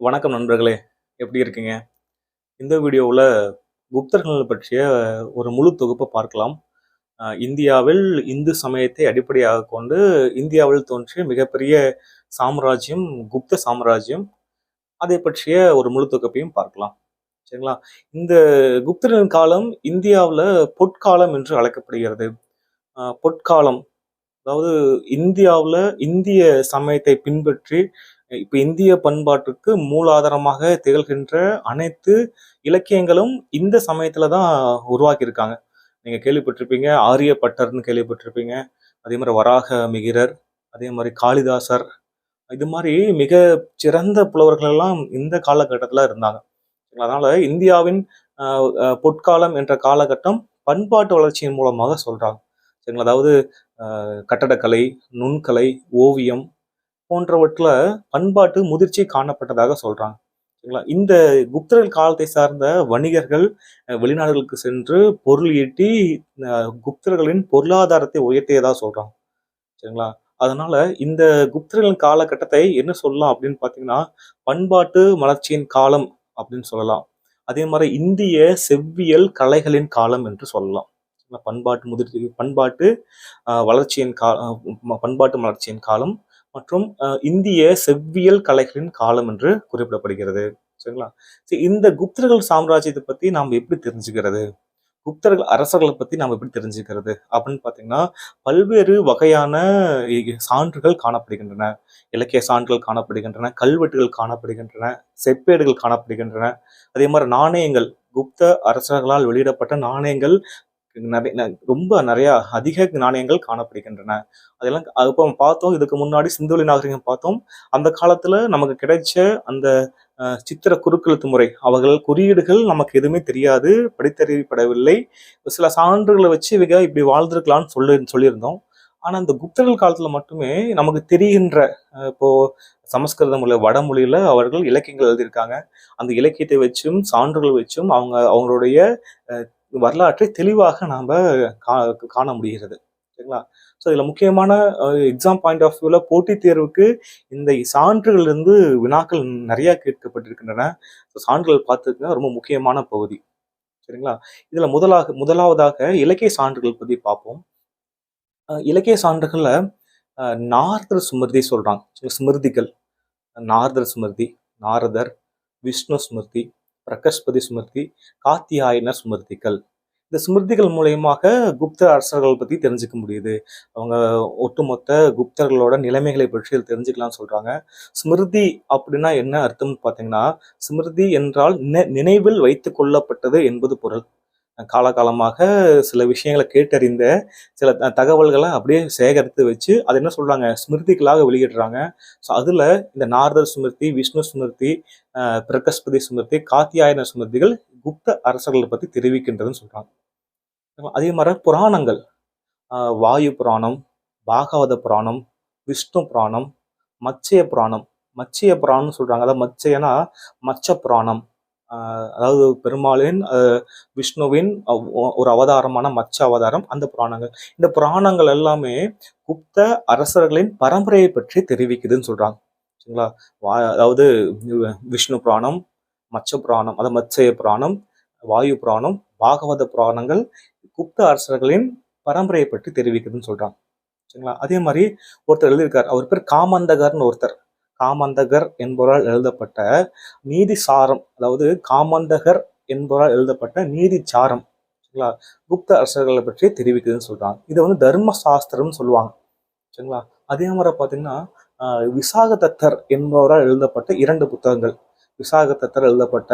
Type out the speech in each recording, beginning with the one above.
வணக்கம் நண்பர்களே, எப்படி இருக்கீங்க? இந்த வீடியோவில் குப்தர்கள் பற்றிய ஒரு முழு தொகுப்பை பார்க்கலாம். இந்தியாவில் இந்து சமயத்தை அடிப்படையாக கொண்டு இந்தியாவில் தோன்றிய மிகப்பெரிய சாம்ராஜ்யம் குப்த சாம்ராஜ்யம். அதை பற்றிய ஒரு முழு தொகுப்பையும் பார்க்கலாம். சரிங்களா? இந்த குப்தர்களின் காலம் இந்தியாவில் பொற்காலம் என்று அழைக்கப்படுகிறது. பொற்காலம் அதாவது இந்தியாவில் இந்திய சமயத்தை பின்பற்றி இப்ப இந்திய பண்பாட்டுக்கு மூலாதாரமாக திகழ்கின்ற அனைத்து இலக்கியங்களும் இந்த சமயத்துல தான் உருவாக்கியிருக்காங்க. நீங்க கேள்விப்பட்டிருப்பீங்க, ஆரியப்பட்டர்னு கேள்விப்பட்டிருப்பீங்க. அதே மாதிரி வராக மிகிரர், அதே மாதிரி காளிதாசர், இது மாதிரி மிக சிறந்த புலவர்கள் எல்லாம் இந்த காலகட்டத்துல இருந்தாங்க. அதனால இந்தியாவின் பொற்காலம் என்ற காலகட்டம் பண்பாட்டு வளர்ச்சியின் மூலமாக சொல்றாங்க. சரிங்களா? அதாவது கட்டடக்கலை, நுண்கலை, ஓவியம் போன்றவற்றில் பண்பாட்டு முதிர்ச்சி காணப்பட்டதாக சொல்றாங்க. சரிங்களா? இந்த குப்தர்கள் காலத்தை சார்ந்த வணிகர்கள் வெளிநாடுகளுக்கு சென்று பொருள் ஈட்டி குப்தர்களின் பொருளாதாரத்தை உயர்த்தியதாக சொல்றாங்க. சரிங்களா? அதனால இந்த குப்தர்களின் காலகட்டத்தை என்ன சொல்லலாம் அப்படின்னு பார்த்தீங்கன்னா, பண்பாட்டு வளர்ச்சியின் காலம் அப்படின்னு சொல்லலாம். அதே மாதிரி இந்திய செவ்வியல் கலைகளின் காலம் என்று சொல்லலாம். பண்பாட்டு முதிர்ச்சி, பண்பாட்டு வளர்ச்சியின் காலம் மற்றும் இந்திய செவ்வியல் கலைகளின் காலம் என்று குறிப்பிடப்படுகிறது. சரிங்களா? சரி, இந்த குப்தர்கள் சாம்ராஜ்யத்தை பத்தி நாம் எப்படி தெரிஞ்சுக்கிறது? குப்தர்கள் அரசர்களை பத்தி நாம் எப்படி தெரிஞ்சுக்கிறது அப்படின்னு பார்த்தீங்கன்னா, பல்வேறு வகையான சான்றுகள் காணப்படுகின்றன. இலக்கிய சான்றுகள் காணப்படுகின்றன, கல்வெட்டுகள் காணப்படுகின்றன, செப்பேடுகள் காணப்படுகின்றன. அதே மாதிரி நாணயங்கள், குப்த அரசர்களால் வெளியிடப்பட்ட நாணயங்கள் ரொம்ப நிறைய அதிக நாணயங்கள் காணப்படுகின்றன. அதெல்லாம் இப்போ பார்த்தோம், இதுக்கு முன்னாடி சிந்துவெளி நாகரிகம் பார்த்தோம். அந்த காலத்துல நமக்கு கிடைச்ச அந்த சித்திர குறுக்கெழுத்து முறை, அவர்கள் குறியீடுகள் நமக்கு எதுவுமே தெரியாது, படித்தறிவிப்படவில்லை. சில சான்றுகளை வச்சு இவங்க இப்படி வாழ்ந்திருக்கலாம்னு சொல்லியிருந்தோம். ஆனா இந்த குப்தர்கள் காலத்துல மட்டுமே நமக்கு தெரிகின்ற இப்போ சமஸ்கிருத மொழி, வடமொழியில அவர்கள் இலக்கியங்கள் எழுதியிருக்காங்க. அந்த இலக்கியத்தை வச்சும் சான்றுகள் வச்சும் அவங்களுடைய வரலாற்றை தெளிவாக நாம காண முடிகிறது. சரிங்களா? ஸோ இதுல முக்கியமான எக்ஸாம் பாயிண்ட் ஆஃப் வியூல போட்டித் தேர்வுக்கு இந்த சான்றுகள் இருந்து வினாக்கள் நிறைய கேட்கப்பட்டிருக்கின்றன. சான்றுகள் பார்த்துக்க ரொம்ப முக்கியமான பகுதி. சரிங்களா? இதுல முதலாவதாக இலக்கிய சான்றுகள் பத்தி பார்ப்போம். இலக்கிய சான்றுகள்ல நாரதர் ஸ்மிருதி சொல்றாங்க. ஸ்மிருதிகள், நாரதர் ஸ்மிருதி, நாரதர், விஷ்ணு ஸ்மிருதி, பிரகஸ்பதி ஸ்மிருதி, காத்தியாயனர் ஸ்மிருதிகள். இந்த ஸ்மிருதிகள் மூலயமாக குப்த அரசர்கள் பத்தி தெரிஞ்சுக்க முடியுது. அவங்க ஒட்டுமொத்த குப்தர்களோட நிலைமைகளை பற்றி தெரிஞ்சுக்கலாம்னு சொல்றாங்க. ஸ்மிருதி அப்படின்னா என்ன அர்த்தம்னு பார்த்தீங்கன்னா, ஸ்மிருதி என்றால் நினைவில் வைத்துக் கொள்ளப்பட்டது என்பது பொருள். காலகாலமாக சில விஷயங்களை கேட்டறிந்த சில தகவல்களை அப்படியே சேகரித்து வச்சு அதை என்ன சொல்றாங்க, ஸ்மிருதிகளாக வெளியிடுறாங்க. ஸோ அதுல இந்த நாரதர் ஸ்மிருதி, விஷ்ணு ஸ்மிருதி, பிரகஸ்பதி ஸ்மிருதி, காத்தியாயன ஸ்மிருதிகள் குப்த அரசர்களை பத்தி தெரிவிக்கின்றதுன்னு சொல்றாங்க. அதே மாதிரி புராணங்கள், வாயு புராணம், பாகவத புராணம், விஷ்ணு புராணம், மத்ஸ்ய புராணம். மத்ஸ்ய புராணம்னு சொல்றாங்க. அதாவது மத்ஸ்யனா மச்ச புராணம், அதாவது பெருமாளின் விஷ்ணுவின் ஒரு அவதாரமான மச்ச அவதாரம். அந்த புராணங்கள், இந்த புராணங்கள் எல்லாமே குப்த அரசர்களின் பரம்பரையை பற்றி தெரிவிக்குதுன்னு சொல்றாங்க. சரிங்களா? அதாவது விஷ்ணு புராணம், மச்ச புராணம், அதாவது மத்ஸ்ய புராணம், வாயு புராணம், பாகவத புராணங்கள் குப்த அரசர்களின் பரம்பரையை பற்றி தெரிவிக்குதுன்னு சொல்றாங்க. சரிங்களா? அதே மாதிரி ஒருத்தர் எழுதியிருக்கார், அவர் பேர் காமந்தகர்னு ஒருத்தர். காமந்தகர் என்பவரால் எழுதப்பட்ட நீதி சாரம், அதாவது காமந்தகர் என்பவரால் எழுதப்பட்ட நீதி சாரம், சரிங்களா, குப்த அரசர்களை பற்றி தெரிவிக்குதுன்னு சொல்றாங்க. இதை வந்து தர்ம சாஸ்திரம்னு சொல்லுவாங்க. சரிங்களா? அதே மாதிரி பார்த்தீங்கன்னா, விசாகதத்தர் என்பவரால் எழுதப்பட்ட 2 புத்தகங்கள். விசாகதத்தர் எழுதப்பட்ட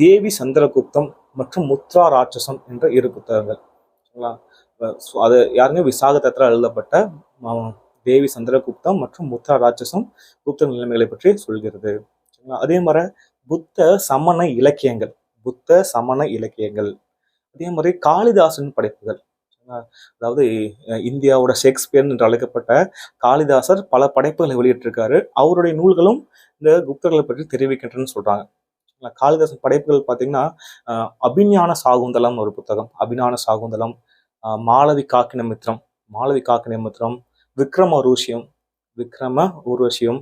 தேவி சந்திரகுப்தம் மற்றும் முத்ரா ராட்சசம் என்ற 2 புத்தகங்கள். சரிங்களா? அது யாருங்க, விசாகதத்தரால் எழுதப்பட்ட தேவி சந்திரகுப்தம் மற்றும் முத்ரா ராட்சசம் குப்த நிலைமைகளை பற்றி சொல்கிறது. அதே மாதிரி புத்த சமண இலக்கியங்கள், அதே மாதிரி காளிதாசன் படைப்புகள். அதாவது இந்தியாவோட ஷேக்ஸ்பியர் என்று அழைக்கப்பட்ட காளிதாசர் பல படைப்புகளை வெளியிட்டிருக்காரு. அவருடைய நூல்களும் இந்த குப்தர்களை பற்றி தெரிவிக்கின்றன்னு சொல்றாங்க. காளிதாசன் படைப்புகள் பார்த்தீங்கன்னா, அபிஞான சாகுந்தலம் ஒரு புத்தகம், அபிஞான சாகுந்தலம், மாளவி காக்கினமித்திரம், விக்ரம ஊர்வசியம்,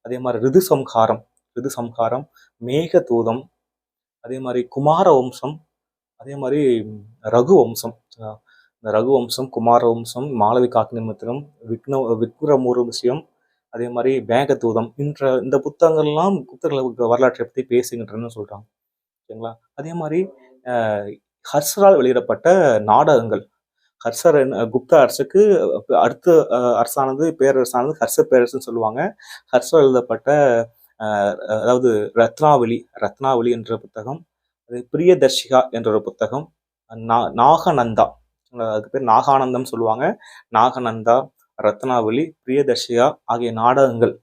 அதே மாதிரி ரிது சம்ஹாரம், ரிது சம்ஹாரம், மேகதூதம், அதே மாதிரி குமார வம்சம், அதே மாதிரி ரகு வம்சம். இந்த ரகு வம்சம், குமார வம்சம், மாளவிகாக்னிமித்திரம், விக்ரமோர்வசியம், அதே மாதிரி மேகதூதம் இந்த புத்தகங்கள்லாம் குப்தர்கள் வரலாற்றை பற்றி பேசுகின்றன சொல்றாங்க. சரிங்களா? அதே மாதிரி ஹர்ஷரால் வெளியிடப்பட்ட நாடகங்கள். ஹர்ஷர் குப்த அரசுக்கு அடுத்த அரசானது பேரரசானது ஹர்ஷ பேரரசுன்னு சொல்லுவாங்க. ஹர்ஷர் எழுதப்பட்ட அதாவது ரத்னாவளி என்ற புத்தகம், பிரியதர்ஷிகா என்ற ஒரு புத்தகம், நாகநந்தா, அதுக்கு பேர் நாகானந்தம் சொல்லுவாங்க. நாகநந்தா, ரத்னாவளி, பிரியதர்ஷிகா ஆகிய நாடகங்கள்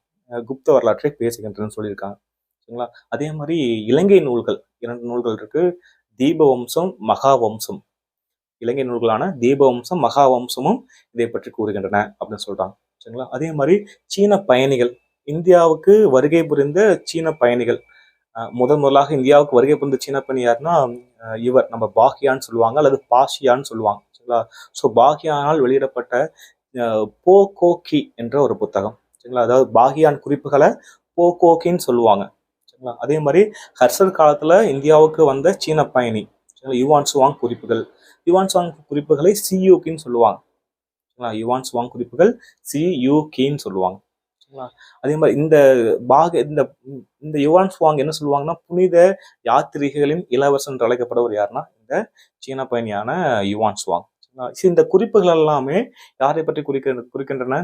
குப்த வரலாற்றை பேசுகின்றன சொல்லியிருக்காங்க. சரிங்களா? அதே மாதிரி இலங்கை நூல்கள் 2 நூல்கள் இருக்கு. தீபவம்சம், மகாவம்சம். இலங்கை நூல்களான தீபவம்சம், மகாவம்சமும் இதை பற்றி கூறுகின்றன அப்படின்னு சொல்றாங்க. சரிங்களா? அதே மாதிரி சீன பயணிகள், இந்தியாவுக்கு வருகை புரிந்த சீன பயணிகள், முதலாக இந்தியாவுக்கு வருகை புரிந்த சீன பயணி யாருன்னா இவர் நம்ம பாகியான்னு சொல்லுவாங்க, அல்லது பாஷியான்னு சொல்லுவாங்க. சரிங்களா? ஸோ பாகியானால் வெளியிடப்பட்ட போகோகி என்ற ஒரு புத்தகம். சரிங்களா? அதாவது பாகியான் குறிப்புகளை போகோகின்னு சொல்லுவாங்க. சரிங்களா? அதே மாதிரி ஹர்ஷர் காலத்துல இந்தியாவுக்கு வந்த சீன பயணி யுவான் சுவாங் குறிப்புகள். யுவான் சுவாங் குறிப்புகளை சியூகின்னு சொல்லுவாங்க. யுவான் சுவாங் குறிப்புகள் சியூகின்னு சொல்லுவாங்க. அதே மாதிரி இந்த யுவான் சுவாங் என்ன சொல்லுவாங்கன்னா, புனித யாத்திரிகளின் இளவரசன் என்று அழைக்கப்படுவர் யாருன்னா இந்த சீன பயணியான யுவான் சுவாங். இந்த குறிப்புகள் எல்லாமே யாரை பற்றி குறிக்கின்றன?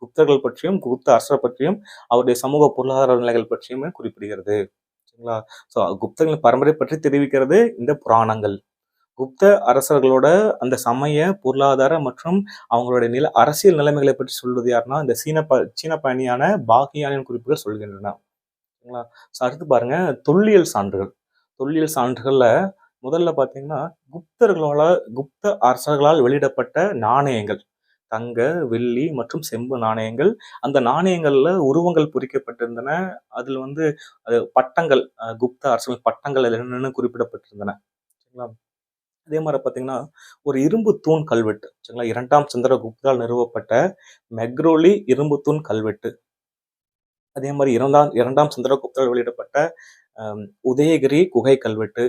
குப்தர்கள் பற்றியும், குப்த அரசர் பற்றியும், அவருடைய சமூக பொருளாதார நிலைகள் பற்றியுமே குறிப்பிடுகிறது. சரிங்களா? ஸோ குப்தர்களின் பரம்பரை பற்றி தெரிவிக்கிறது இந்த புராணங்கள். குப்த அரசர்களோட அந்த சமய, பொருளாதார மற்றும் அவங்களுடைய அரசியல் நிலைமைகளை பற்றி சொல்வது யாருன்னா இந்த சீன பயணியான பாகியானின் குறிப்புகள் சொல்கின்றன. சரிங்களா? ஸோ அடுத்து பாருங்க, தொல்லியல் சான்றுகள். தொல்லியல் சான்றுகள்ல முதல்ல பார்த்தீங்கன்னா குப்த அரசர்களால் வெளியிடப்பட்ட நாணயங்கள், தங்க, வெள்ளி மற்றும் செம்பு நாணயங்கள். அந்த நாணயங்கள்ல உருவங்கள் பொறிக்கப்பட்டிருந்தன. அதில் பட்டங்கள், குப்த அரசர்கள் பட்டங்கள் என்னென்னு குறிப்பிடப்பட்டிருந்தன. சரிங்களா? அதே மாதிரி பார்த்தீங்கன்னா ஒரு இரும்பு தூண் கல்வெட்டு. சரிங்களா? 2ஆம் சந்திரகுப்தால் நிறுவப்பட்ட மெக்ரோலி இரும்பு தூண் கல்வெட்டு. அதே மாதிரி இரண்டாம் சந்திரகுப்தால் வெளியிடப்பட்ட உதயகிரி குகை கல்வெட்டு,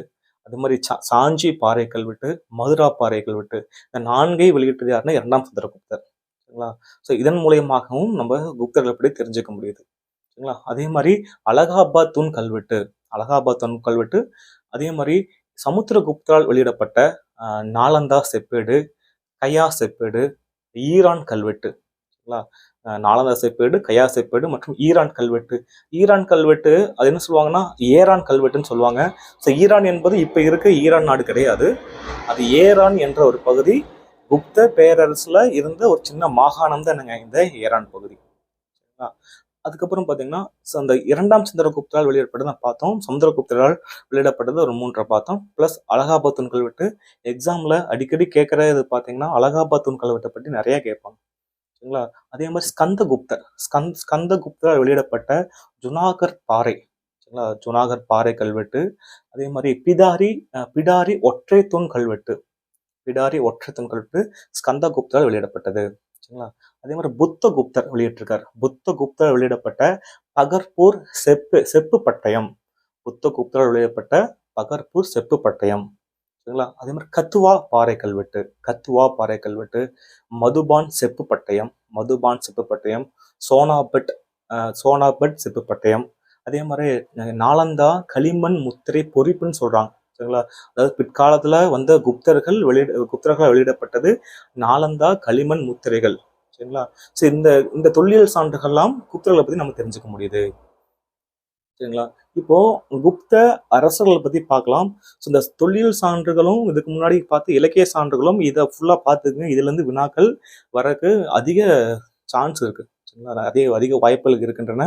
அதே மாதிரி சாஞ்சி பாறை கல்வெட்டு, மதுரா பாறை கல்வெட்டு. இந்த 4ஐ வெளியிட்டது யாருன்னா 2ஆம் சந்திரகுப்தர். சரிங்களா? ஸோ இதன் மூலியமாகவும் நம்ம குப்தர்களை பற்றி தெரிஞ்சுக்க முடியுது. சரிங்களா? அதே மாதிரி அலகாபாத் தூண் கல்வெட்டு. அதே மாதிரி சமுத்திரகுப்தரால் வெளியிடப்பட்ட நாலந்தா செப்பேடு, கயா செப்பேடு, ஈரான் கல்வெட்டு. சரிங்களா? நாலந்தா செப்பேடு, கயா செப்பேடு மற்றும் ஈரான் கல்வெட்டு. ஈரான் கல்வெட்டு அது என்ன சொல்லுவாங்கன்னா ஏரான் கல்வெட்டுன்னு சொல்லுவாங்க. ஸோ ஈரான் என்பது இப்ப இருக்க ஈரான் நாடு கிடையாது. அது ஏரான் என்ற ஒரு பகுதி. குப்த பேரரசுல இருந்த ஒரு சின்ன மாகாணம் தான் என்னங்க இந்த ஏரான் பகுதி. அதுக்கப்புறம் பார்த்தீங்கன்னா அந்த 2ஆம் சந்திரகுப்தரால் வெளியிடப்பட்டதை பார்த்தோம். சமுத்திரகுப்தரால் வெளியிடப்பட்டது ஒரு 3 பார்த்தோம். பிளஸ் அலகாபாத் தூண் கல்வெட்டு. எக்ஸாம்ல அடிக்கடி கேட்கறது பார்த்தீங்கன்னா அலகாபாத் தூண் கல்வெட்டை பற்றி நிறைய கேட்பாங்க. சரிங்களா? அதே மாதிரி ஸ்கந்தகுப்தரால் வெளியிடப்பட்ட ஜுனாகர் பாறை. சரிங்களா? ஜுனாகர் பாறை கல்வெட்டு. அதே மாதிரி பிடாரி ஒற்றை தூண் கல்வெட்டு. ஸ்கந்தகுப்தரால் வெளியிடப்பட்டது. சரிங்களா? அதே மாதிரி புத்தகுப்தர் வெளியிட்டிருக்கார். புத்தகுப்தர் வெளியிடப்பட்ட பகர்பூர் செப்பு பட்டயம். புத்தகுப்தரால் வெளியிடப்பட்ட பகர்பூர் செப்பு பட்டயம். சரிங்களா? அதே மாதிரி கத்துவா பாறை கல்வெட்டு, மதுபான் செப்பு பட்டயம், சோனாபட் செப்பு பட்டயம். அதே மாதிரி நாலந்தா களிமண் முத்திரை பொறிப்புன்னு சொல்றாங்க. சரிங்களா? அதாவது பிற்காலத்துல வந்த குப்தர்களால் வெளியிடப்பட்டது நாலந்தா களிமண் முத்திரைகள். சரிங்களா? ஸோ இந்த தொல்லியல் சான்றுகள்லாம் குப்தர்களை பத்தி நம்ம தெரிஞ்சுக்க முடியுது. சரிங்களா? இப்போ குப்த அரசர்களை பத்தி பார்க்கலாம். ஸோ இந்த தொல்லியல் சான்றுகளும் இதுக்கு முன்னாடி பார்த்து இலக்கிய சான்றுகளும் இதை ஃபுல்லா பார்த்துக்குங்க. இதுல இருந்து வினாக்கள் வரக்கு அதிக சான்ஸ் இருக்கு. சரிங்களா? அதிக வாய்ப்புகள் இருக்கின்றன.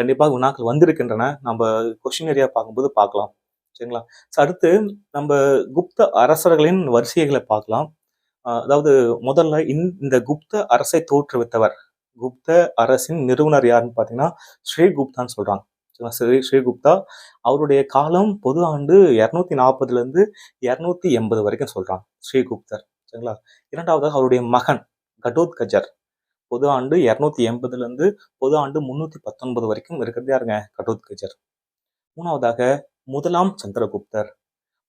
கண்டிப்பாக வினாக்கள் வந்திருக்கின்றன. நம்ம கொஸ்டின் ஏரியா பார்க்கும்போது பார்க்கலாம். சரிங்களா? ஸோ அடுத்து நம்ம குப்த அரசர்களின் வரிசைகளை பார்க்கலாம். அதாவது முதல்ல இந்த குப்த அரசை தோற்றுவித்தவர், குப்த அரசின் நிறுவனர் யாருன்னு பார்த்தீங்கன்னா ஸ்ரீகுப்தான்னு சொல்றாங்க. ஸ்ரீகுப்தா. அவருடைய காலம் பொது ஆண்டு 240 இருந்து 280 வரைக்கும் சொல்றாங்க ஸ்ரீகுப்தர். சரிங்களா? இரண்டாவதாக அவருடைய மகன் கடோத்கஜர். பொது ஆண்டு 280 இருந்து பொது ஆண்டு 319 வரைக்கும் இருக்கிறது யாருங்க? கடோத்கஜர். மூணாவதாக முதலாம் சந்திரகுப்தர்.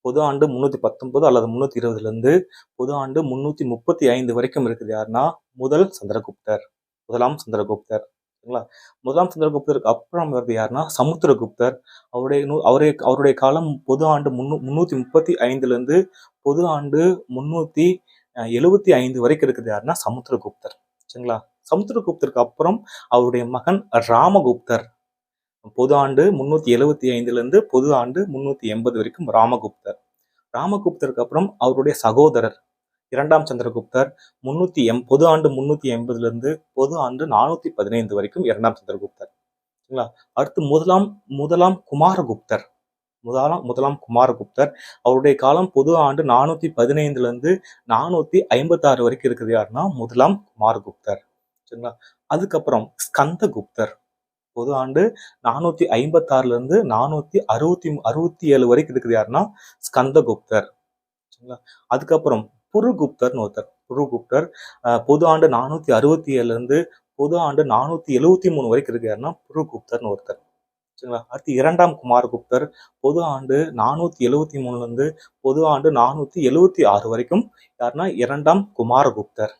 பொது ஆண்டு 319 அல்லது 320 இருந்து பொது ஆண்டு 335 வரைக்கும் இருக்குது. யாருன்னா முதல் சந்திரகுப்தர், முதலாம் சந்திரகுப்தர். சரிங்களா? முதலாம் சந்திரகுப்தருக்கு அப்புறம் வருது யாருன்னா சமுத்திரகுப்தர். அவருடைய காலம் பொது ஆண்டு 335 இருந்து பொது ஆண்டு 375 வரைக்கும் இருக்குது. யாருன்னா சமுத்திரகுப்தர். சரிங்களா? சமுத்திரகுப்தருக்கு அப்புறம் அவருடைய மகன் ராமகுப்தர். பொது ஆண்டு 375 இருந்து பொது ஆண்டு 380 வரைக்கும் ராமகுப்தர். ராமகுப்தருக்கு அப்புறம் அவருடைய சகோதரர் இரண்டாம் சந்திரகுப்தர் பொது ஆண்டு 380 இருந்து பொது ஆண்டு 415 வரைக்கும் இரண்டாம் சந்திரகுப்தர். சரிங்களா? அடுத்து முதலாம் குமாரகுப்தர். முதலாம் குமாரகுப்தர். அவருடைய காலம் பொது ஆண்டு 415 இருந்து 456 வரைக்கும் இருக்குது. யாருன்னா முதலாம் குமாரகுப்தர். சரிங்களா? அதுக்கப்புறம் ஸ்கந்தகுப்தர். பொது ஆண்டு 456 இருந்து 467 வரைக்கும் இருக்குது. யாருன்னா ஸ்கந்தகுப்தர். சரிங்களா? அதுக்கப்புறம் புருகுப்தர்னு ஒருத்தர். புருகுப்தர் பொது ஆண்டு 467 இருந்து பொது ஆண்டு 473 வரைக்கும் இருக்கு. யாருன்னா புருகுப்தர்னு ஒருத்தர். சரிங்களா? அடுத்து இரண்டாம் குமாரகுப்தர். பொது ஆண்டு 473 இருந்து பொது ஆண்டு 476 வரைக்கும். யாருன்னா இரண்டாம் குமாரகுப்தர்.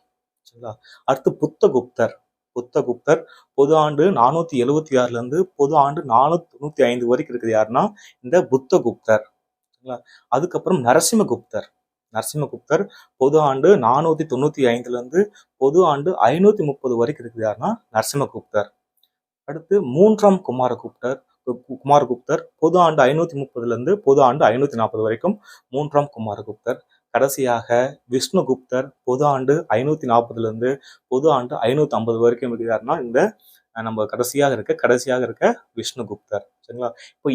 சரிங்களா? அடுத்து புத்தகுப்தர். புத்தகுப்தர் பொது ஆண்டு 476 இருந்து பொது ஆண்டு 495 வரைக்கும் இருக்குது. யாருன்னா இந்த புத்தகுப்தர். அதுக்கப்புறம் நரசிம்மகுப்தர். நரசிம்மகுப்தர் பொது ஆண்டு 495 இருந்து பொது ஆண்டு 530 வரைக்கும் இருக்குது. யாருன்னா நரசிம்மகுப்தர். அடுத்து மூன்றாம் குமாரகுப்தர் பொது ஆண்டு 530 இருந்து பொது ஆண்டு 540 வரைக்கும் மூன்றாம் குமாரகுப்தர். கடைசியாக விஷ்ணுகுப்தர் பொது ஆண்டு 540 இருந்து பொது ஆண்டு 550 வரைக்கும் இருக்கிறாருன்னா இந்த நம்ம கடைசியாக இருக்க விஷ்ணுகுப்தர். சரிங்களா? இப்போ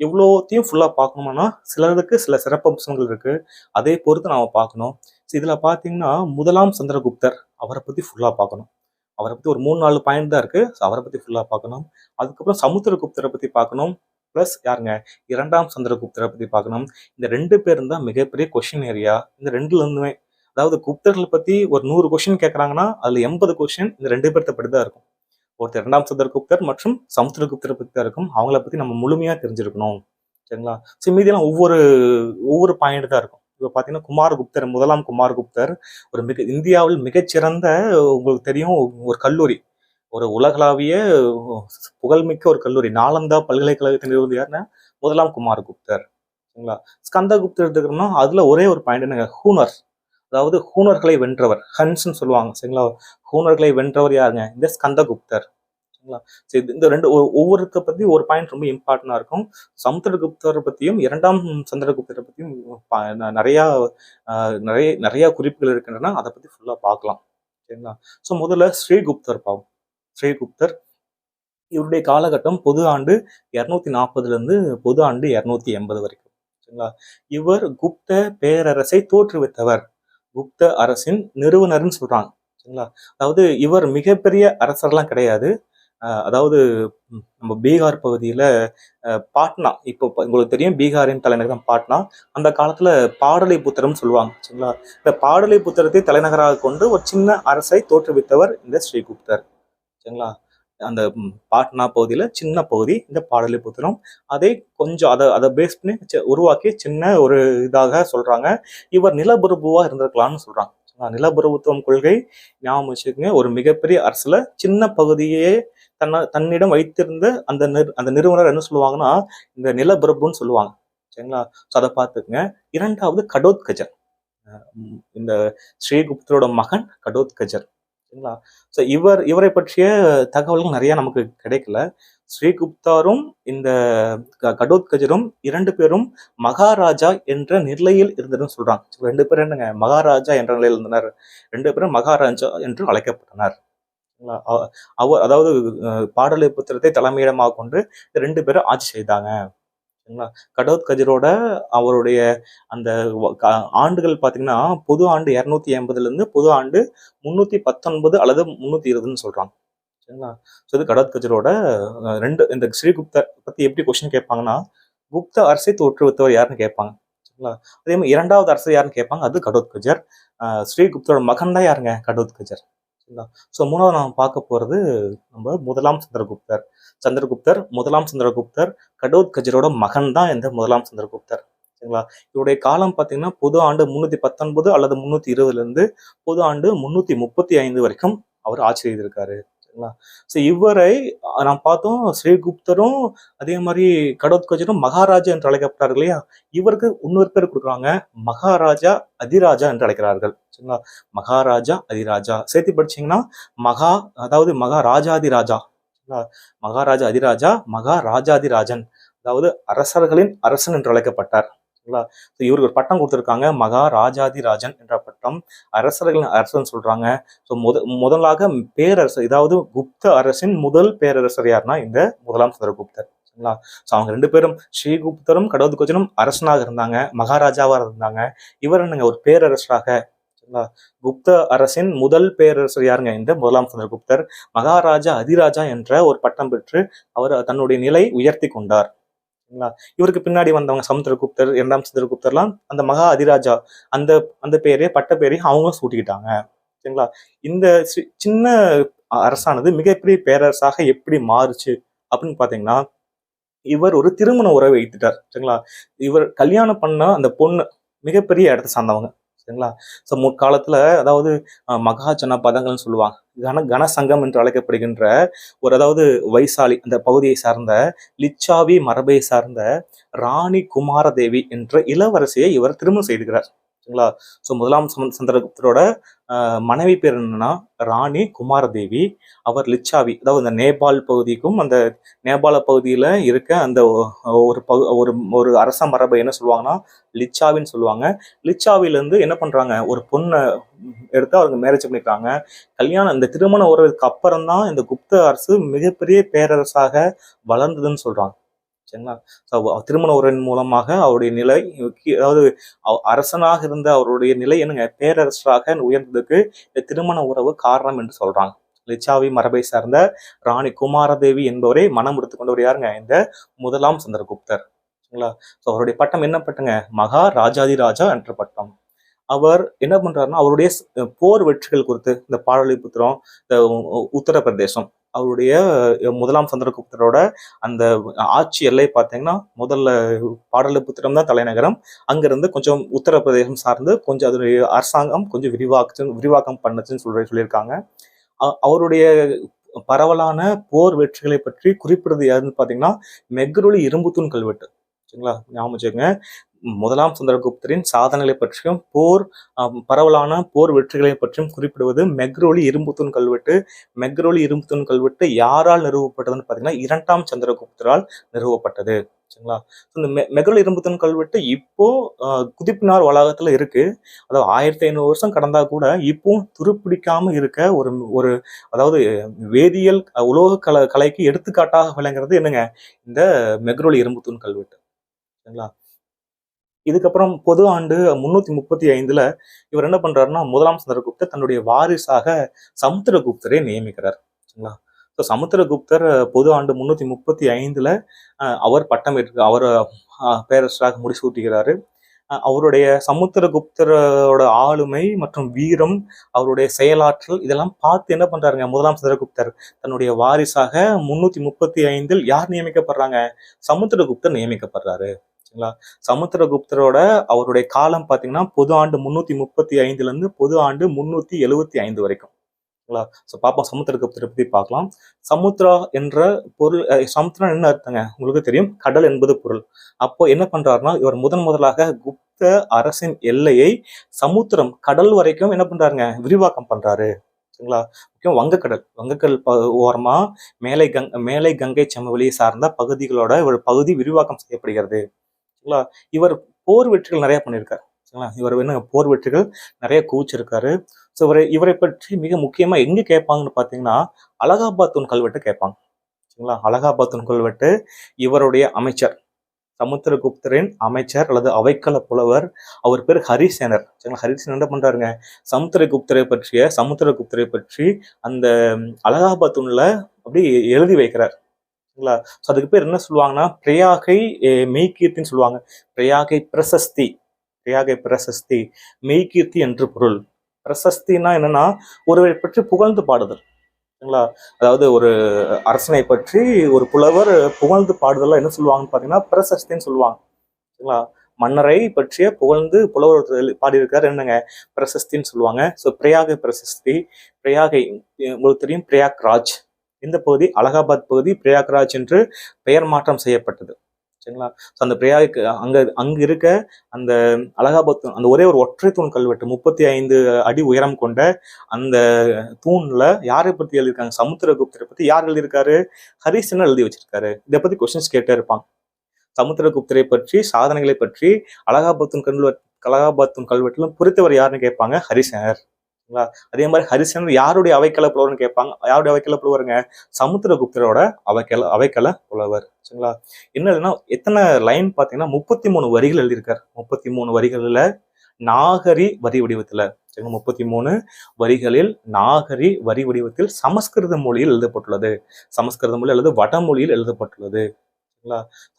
இவ்வளோத்தையும் ஃபுல்லா பார்க்கணும்னா சிலருக்கு சில சிறப்பம்சங்கள் இருக்கு. அதை பொறுத்து நாம பார்க்கணும். இதுல பாத்தீங்கன்னா முதலாம் சந்திரகுப்தர் அவரை பத்தி ஃபுல்லா பார்க்கணும். அவரை பத்தி ஒரு 3-4 பாயிண்ட் தான் இருக்கு. அவரை பத்தி ஃபுல்லா பார்க்கணும். அதுக்கப்புறம் சமுத்திரகுப்தரை பத்தி பார்க்கணும். பிளஸ் யாருங்க இரண்டாம் சந்திரகுப்தரை பத்தி பார்க்கணும். இந்த 2 பேரும் தான் மிகப்பெரிய கொஸ்டின் ஏரியா. இந்த 2ல இருந்துமே அதாவது குப்தர்களை பத்தி ஒரு 100 கொஸ்டின் கேட்கறாங்கன்னா அதுல 80 கொஸ்டின் இந்த 2 பேர்த்த பத்தி தான் இருக்கும். ஒருத்தர் இரண்டாம் சந்திரகுப்தர் மற்றும் சமுத்திரகுப்தரை பத்தி தான் இருக்கும். அவங்கள பத்தி நம்ம முழுமையா தெரிஞ்சிருக்கணும். சரிங்களா? சரி, மீதியெல்லாம் ஒவ்வொரு பாயிண்ட் தான் இருக்கும். இப்போ பார்த்தீங்கன்னா குமாரகுப்தர், முதலாம் குமாரகுப்தர் ஒரு இந்தியாவில் மிகச்சிறந்த, உங்களுக்கு தெரியும், ஒரு கல்லூரி, ஒரு உலகளாவிய புகழ்மிக்க ஒரு கல்லூரி, நாலந்தா பல்கலைக்கழகத்தின் நிறுவனர் யாருன்னா முதலாம் குமாரகுப்தர். சரிங்களா? ஸ்கந்தகுப்தர் எடுத்துக்கிறோம்னா அதுல ஒரே ஒரு பாயிண்ட் என்னங்க, ஹூனர். அதாவது ஹூனர்களை வென்றவர், ஹன்ஸ்ன்னு சொல்லுவாங்க. சரிங்களா? ஹூனர்களை வென்றவர் யாருங்க, இந்த ஸ்கந்தகுப்தர். சரிங்களா? சரி, இந்த ஒவ்வொருத்த பத்தி ஒரு பாயிண்ட் ரொம்ப இம்பார்ட்டண்டா இருக்கும். சமுத்திரகுப்தரை பத்தியும் இரண்டாம் சந்திரகுப்தரை பத்தியும் நிறைய நிறைய நிறைய குறிப்புகள் இருக்கின்றன. அதை பத்தி ஃபுல்லா பார்க்கலாம். சரிங்களா? ஸோ முதல்ல ஸ்ரீகுப்தர் பாவம். ஸ்ரீகுப்தர் இவருடைய காலகட்டம் பொது ஆண்டு 240 இருந்து பொது ஆண்டு 280 வரைக்கும். சரிங்களா? இவர் குப்த பேரரசை தோற்றுவித்தவர், குப்த அரசின் நிறுவனர்னு சொல்றாங்க. சரிங்களா? அதாவது இவர் மிகப்பெரிய அரசர்லாம் கிடையாது. அதாவது நம்ம பீகார் பகுதியில பாட்னா, இப்போ உங்களுக்கு தெரியும் பீகாரின் தலைநகரம் பாட்னா. அந்த காலத்துல பாடலிபுத்திரம் சொல்லுவாங்க. சரிங்களா? இந்த பாடலிபுத்திரத்தை தலைநகராக கொண்டு ஒரு சின்ன அரசை தோற்றுவித்தவர் இந்த ஸ்ரீகுப்தர். சரிங்களா? அந்த பாட்னா பகுதியில சின்ன பகுதி இந்த பாடலிபுத்திரம். அதை கொஞ்சம் அதை பேஸ் பண்ணி உருவாக்கி சின்ன ஒரு இதாக சொல்றாங்க. இவர் நிலப்பிரபுவா இருந்திருக்கலாம்னு சொல்றாங்க. நிலப்பிரபுத்துவம் கொள்கை ஞாபகம் வச்சுக்கோங்க. ஒரு மிகப்பெரிய அரசுல சின்ன பகுதியே தன்னிடம் வைத்திருந்த அந்த நிறுவனர் என்ன சொல்லுவாங்கன்னா இந்த நிலப்பிரபுன்னு சொல்லுவாங்க. சரிங்களா? ஸோ அதை பார்த்துக்குங்க. இரண்டாவது கடோத்கஜர். இந்த ஸ்ரீகுப்தரோட மகன் கடோத்கஜர். சரிங்களா? ஸோ இவரை பற்றிய தகவல்கள் நிறைய நமக்கு கிடைக்கல. ஸ்ரீகுப்தாரும் இந்த கடோத்கஜரும் 2 பேரும் மகாராஜா என்ற நிலையில் இருந்ததுன்னு சொல்றாங்க. 2 பேரும் என்னங்க, மகாராஜா என்ற நிலையில் இருந்தனர். 2 பேரும் மகாராஜா என்று அழைக்கப்பட்டனர். அவர் அதாவது பாடலிபுத்திரத்தை தலைமையிடமாக கொண்டு 2 பேரும் ஆட்சி செய்தாங்க. சரிங்களா? கடோத்கஜரோட அவருடைய அந்த ஆண்டுகள் பார்த்தீங்கன்னா பொது ஆண்டு 280 இருந்து பொது ஆண்டு 319 அல்லது 320 சொல்றாங்க. சரிங்களா? ஸோ இது கடோத்கஜரோட இந்த ஸ்ரீகுப்தர் பத்தி எப்படி கொஸ்டின் கேட்பாங்கன்னா, குப்த அரசை தோற்றுவித்தவர் யாருன்னு கேட்பாங்க. சரிங்களா? அதே மாதிரி இரண்டாவது அரசர் யாருன்னு கேட்பாங்க, அது கடோத்கஜர். ஸ்ரீகுப்தரோட மகன் தான் யாருங்க, கடோத்கஜர். ஸோ மூணாவது நாம் பார்க்க போறது நம்ம முதலாம் சந்திரகுப்தர். முதலாம் சந்திரகுப்தர் கடோத்கஜரோட மகன் தான் இந்த முதலாம் சந்திரகுப்தர். சரிங்களா? இவருடைய காலம் பார்த்தீங்கன்னா பொது ஆண்டு 319 அல்லது 320ல இருந்து பொது ஆண்டு 335 வரைக்கும் அவர் ஆட்சி செய்திருக்காரு. சரிங்களா? ஸோ இவரை நாம் பார்த்தோம், ஸ்ரீகுப்தரும் அதே மாதிரி கடோத்கஜரும் மகாராஜா என்று அழைக்கப்பட்டார்கள் இல்லையா? இவருக்கு இன்னொரு பேர் கொடுக்குறாங்க, மகாராஜா அதிராஜா என்று அழைக்கிறார்கள். சரிங்களா? மகாராஜா அதிராஜா சேர்த்து படிச்சீங்கன்னா மகா, அதாவது மகாராஜாதிராஜா. சரிங்களா? மகாராஜா அதிராஜா, மகாராஜாதிராஜன், அதாவது அரசர்களின் அரசன் என்று அழைக்கப்பட்டார். சரிங்களா? இவருக்கு ஒரு பட்டம் கொடுத்துருக்காங்க, மகாராஜாதிராஜன் என்ற பட்டம். அரசர்களின் அரசன் சொல்றாங்க. ஸோ முதலாக பேரரசர், அதாவது குப்த அரசின் முதல் பேரரசர் யாருன்னா இந்த முதலாம் சந்திரகுப்தர். சரிங்களா? ஸோ அவங்க ரெண்டு பேரும், ஸ்ரீகுப்தரும் கடோத்கஜனும் அரசனாக இருந்தாங்க, மகாராஜாவா இருந்தாங்க. இவர் என்னங்க ஒரு பேரரசராக. சரிங்களா? குப்த அரசின் முதல் பேரரசர் யாருங்க? இந்த முதலாம் சந்திரகுப்தர். மகாராஜா அதிராஜா என்ற ஒரு பட்டம் பெற்று அவர் தன்னுடைய நிலை உயர்த்தி கொண்டார். சரிங்களா? இவருக்கு பின்னாடி வந்தவங்க சமுத்திரகுப்தர், இரண்டாம் சந்திரகுப்தர்லாம் அந்த மகா அதிராஜா அந்த அந்த பேரே பட்ட பேரையும் அவங்களும் சூட்டிக்கிட்டாங்க. சரிங்களா? இந்த சின்ன அரசானது மிகப்பெரிய பேரரசாக எப்படி மாறுச்சு அப்படின்னு பாத்தீங்கன்னா, இவர் ஒரு திருமண உறவை வைத்துட்டார். சரிங்களா? இவர் கல்யாணம் பண்ண அந்த பொண்ணு மிகப்பெரிய இடத்த சார்ந்தவங்க. சரிங்களா? ஸோ முற்காலத்துல, அதாவது மகாஜன பதங்கள்னு சொல்லுவாங்க, கனசங்கம் என்று அழைக்கப்படுகின்ற ஒரு, அதாவது வைசாலி அந்த பகுதியை சார்ந்த லிச்சாவி மரபை சார்ந்த ராணி குமாரதேவி என்ற இளவரசியை இவர் திருமணம் செய்துகிறார். சரிங்களா? ஸோ முதலாம் சந்திரகுப்தரோட மனைவி பேர் என்னன்னா ராணி குமாரதேவி. அவர் லிச்சாவி, அதாவது அந்த நேபாள் பகுதிக்கும் அந்த நேபாள பகுதியில இருக்க அந்த ஒரு ஒரு ஒரு அரச மரபை என்ன சொல்லுவாங்கன்னா லிச்சாவின்னு சொல்லுவாங்க. லிச்சாவிலேருந்து என்ன பண்றாங்க, ஒரு பொண்ணை எடுத்து அவருக்கு மேரேஜ் பண்ணிக்கிறாங்க. கல்யாணம், இந்த திருமண உறவுக்கு அப்புறம் தான் இந்த குப்த அரசு மிகப்பெரிய பேரரசாக வளர்ந்ததுன்னு சொல்றாங்க. சரிங்களா? ஸோ திருமண உறவின் மூலமாக அவருடைய நிலை, அதாவது அரசனாக இருந்த அவருடைய நிலை என்னங்க பேரரசராக உயர்ந்ததுக்கு இந்த திருமண உறவு காரணம் என்று சொல்றாங்க. லிச்சாவி மரபை சார்ந்த ராணி குமாரதேவி என்பவரை மனம் முடித்து கொண்டவர் யாருங்க? இந்த முதலாம் சந்திரகுப்தர். சரிங்களா? ஸோ அவருடைய பட்டம் என்ன பட்டங்க? மகா ராஜாதிராஜா என்ற பட்டம். அவர் என்ன பண்றாருன்னா, அவருடைய போர் வெற்றிகள் குறித்து இந்த பாடலிபுத்திரம், இந்த உத்தரப்பிரதேசம், அவருடைய முதலாம் சந்திரகுப்தரோட அந்த ஆட்சி எல்லை பார்த்தீங்கன்னா, முதல்ல பாடலிபுத்திரம் தான் தலைநகரம். அங்கிருந்து கொஞ்சம் உத்தரப்பிரதேசம் சார்ந்து கொஞ்சம் அதனுடைய அரசாங்கம் கொஞ்சம் விரிவாக்கம் பண்ணுச்சுன்னு சொல்லியிருக்காங்க. அவருடைய பரவலான போர் வெற்றிகளை பற்றி குறிப்பிடுறது யாருன்னு பார்த்தீங்கன்னா, மெக்ரோலி இரும்புத்தூண் கல்வெட்டு. சரிங்களா? ஞாபகம் வச்சுக்கோங்க. முதலாம் சந்திரகுப்தரின் சாதனைகளை பற்றியும் பரவலான போர் வெற்றிகளை பற்றியும் குறிப்பிடுவது மெக்ரோலி இரும்புத்தூண் கல்வெட்டு. மெக்ரோலி இரும்புத்தூண் கல்வெட்டு யாரால் நிறுவப்பட்டதுன்னு பார்த்தீங்கன்னா, இரண்டாம் சந்திரகுப்தரால் நிறுவப்பட்டது. சரிங்களா? இந்த மெக்ரோலி இரும்புத்தூண் கல்வெட்டு இப்போ குதிப்பினார் வளாகத்துல இருக்கு. அதாவது 1500 வருஷம் கடந்தா கூட இப்போ துருப்பிடிக்காம இருக்க ஒரு ஒரு அதாவது வேதியியல் உலோக கலைக்கு எடுத்துக்காட்டாக விளங்குறது என்னங்க? இந்த மெக்ரோலி இரும்புத்தூண் கல்வெட்டு. சரிங்களா? இதுக்கப்புறம் பொது ஆண்டு 335ல இவர் என்ன பண்றாருன்னா, முதலாம் சந்திரகுப்தர் தன்னுடைய வாரிசாக சமுத்திரகுப்தரை நியமிக்கிறார். சரிங்களா? ஸோ சமுத்திரகுப்தர் பொது ஆண்டு 335ல அவர் பட்டம் ஏற்று அவர் பேரரசராக முடிசூட்டுகிறாரு. அவருடைய சமுத்திரகுப்தரோட ஆளுமை மற்றும் வீரம், அவருடைய செயலாற்றல் இதெல்லாம் பார்த்து என்ன பண்றாருங்க முதலாம் சந்திரகுப்தர் தன்னுடைய வாரிசாக 335ல் யார் நியமிக்கப்படுறாங்க? சமுத்திரகுப்தர் நியமிக்கப்படுறாரு. சரிங்களா? சமுத்திரகுப்தரோட அவருடைய காலம் பார்த்தீங்கன்னா பொது ஆண்டு 335ல இருந்து பொது ஆண்டு 375 வரைக்கும். ஸோ பார்ப்போம், சமுத்திரகுப்தரை பத்தி பார்க்கலாம். சமுத்திரா என்ற பொருள், சமுத்திரம் என்ன அர்த்தங்க? உங்களுக்கு தெரியும், கடல் என்பது பொருள். அப்போ என்ன பண்றாருன்னா, இவர் முதலாக குப்த அரசின் எல்லையை சமுத்திரம், கடல் வரைக்கும் என்ன பண்றாருங்க, விரிவாக்கம் பண்றாரு. சரிங்களா? முக்கியம் வங்கக்கடல் ஓரமா மேலை கங்கை சமவெளியை சார்ந்த பகுதிகளோட ஒரு பகுதி விரிவாக்கம் செய்யப்படுகிறது. சரிங்களா? இவர் போர் வெற்றிகள் நிறைய பண்ணியிருக்காரு. சரிங்களா? இவர் என்ன போர் வெற்றிகள் நிறைய குவிச்சிருக்காரு. ஸோ இவரை பற்றி மிக முக்கியமா எங்க கேட்பாங்கன்னு பார்த்தீங்கன்னா, அலகாபாத்தூன் கல்வெட்டு கேட்பாங்க. சரிங்களா? அலகாபாத்தூன் கல்வெட்டு இவருடைய அமைச்சர், சமுத்திரகுப்தரின் அமைச்சர் அல்லது அவைக்கள புலவர், அவர் பேர் ஹரிசேனர். சரிங்களா? ஹரிசேனர் என்ன பண்றாருங்க, சமுத்திரகுப்தரை பற்றி அந்த அலகாபாத்தூன்ல அப்படி எழுதி வைக்கிறார். சரிங்களா? ஸோ அதுக்கு பேர் என்ன சொல்லுவாங்கன்னா, பிரயாகை மெய்கீர்த்தின்னு சொல்லுவாங்க. பிரயாகை பிரசஸ்தி மெய்கீர்த்தி என்று பொருள். பிரசஸ்தினா என்னன்னா ஒருவரை பற்றி புகழ்ந்து பாடுதல். சரிங்களா? அதாவது ஒரு அரசனை பற்றி ஒரு புலவர் புகழ்ந்து பாடுதல் என்ன சொல்லுவாங்கன்னு பாத்தீங்கன்னா பிரசஸ்தின்னு சொல்லுவாங்க. சரிங்களா? மன்னரை பற்றிய புகழ்ந்து புலவர் பாடியிருக்காரு, என்னங்க பிரசஸ்தின்னு சொல்லுவாங்க. ஸோ பிரயாக பிரசஸ்தி, பிரயாகை உங்களுக்கு தெரியும், பிரயாக் ராஜ். இந்த பகுதி அலகாபாத் பகுதி பிரயாக்ராஜ் என்று பெயர் மாற்றம் செய்யப்பட்டது. சரிங்களா? ஸோ அந்த பிரயாக் அங்க இருக்க அந்த அலகாபாத் அந்த ஒரே ஒரு ஒற்றை தூண் கல்வெட்டு 35 அடி உயரம் கொண்ட அந்த தூண்ல யாரை பத்தி எழுதியிருக்காங்க? சமுத்திரகுப்தரை பத்தி யார் எழுதியிருக்காரு? ஹரிசனர் எழுதி வச்சிருக்காரு. இதை பத்தி கொஸ்டின்ஸ் கேட்டே இருப்பாங்க. சமுத்திரகுப்தரை பற்றி, சாதனைகளை பற்றி அலகாபாத்துன் கல்வெட்டிலும் குறித்தவர் யாருன்னு கேட்பாங்க? ஹரிசனர். அதே மாதிரி ஹரிசனர் யாருடைய அவைக்கள புலவர்னு கேட்பாங்க. யாருடைய அவைக்கள புலவருங்க? சமுத்திரகுப்தரோட அவைக்கள புலவர். சரிங்களா? என்னதுன்னா எத்தனை லைன் பாத்தீங்கன்னா 33 வரிகள் எழுதியிருக்காரு. 33 வரிகள்ல நாகரி வரி வடிவத்துல, 33 வரிகளில் நாகரி வரி வடிவத்தில் சமஸ்கிருத மொழியில் எழுதப்பட்டுள்ளது. சமஸ்கிருத மொழி அல்லது வடமொழியில் எழுதப்பட்டுள்ளது.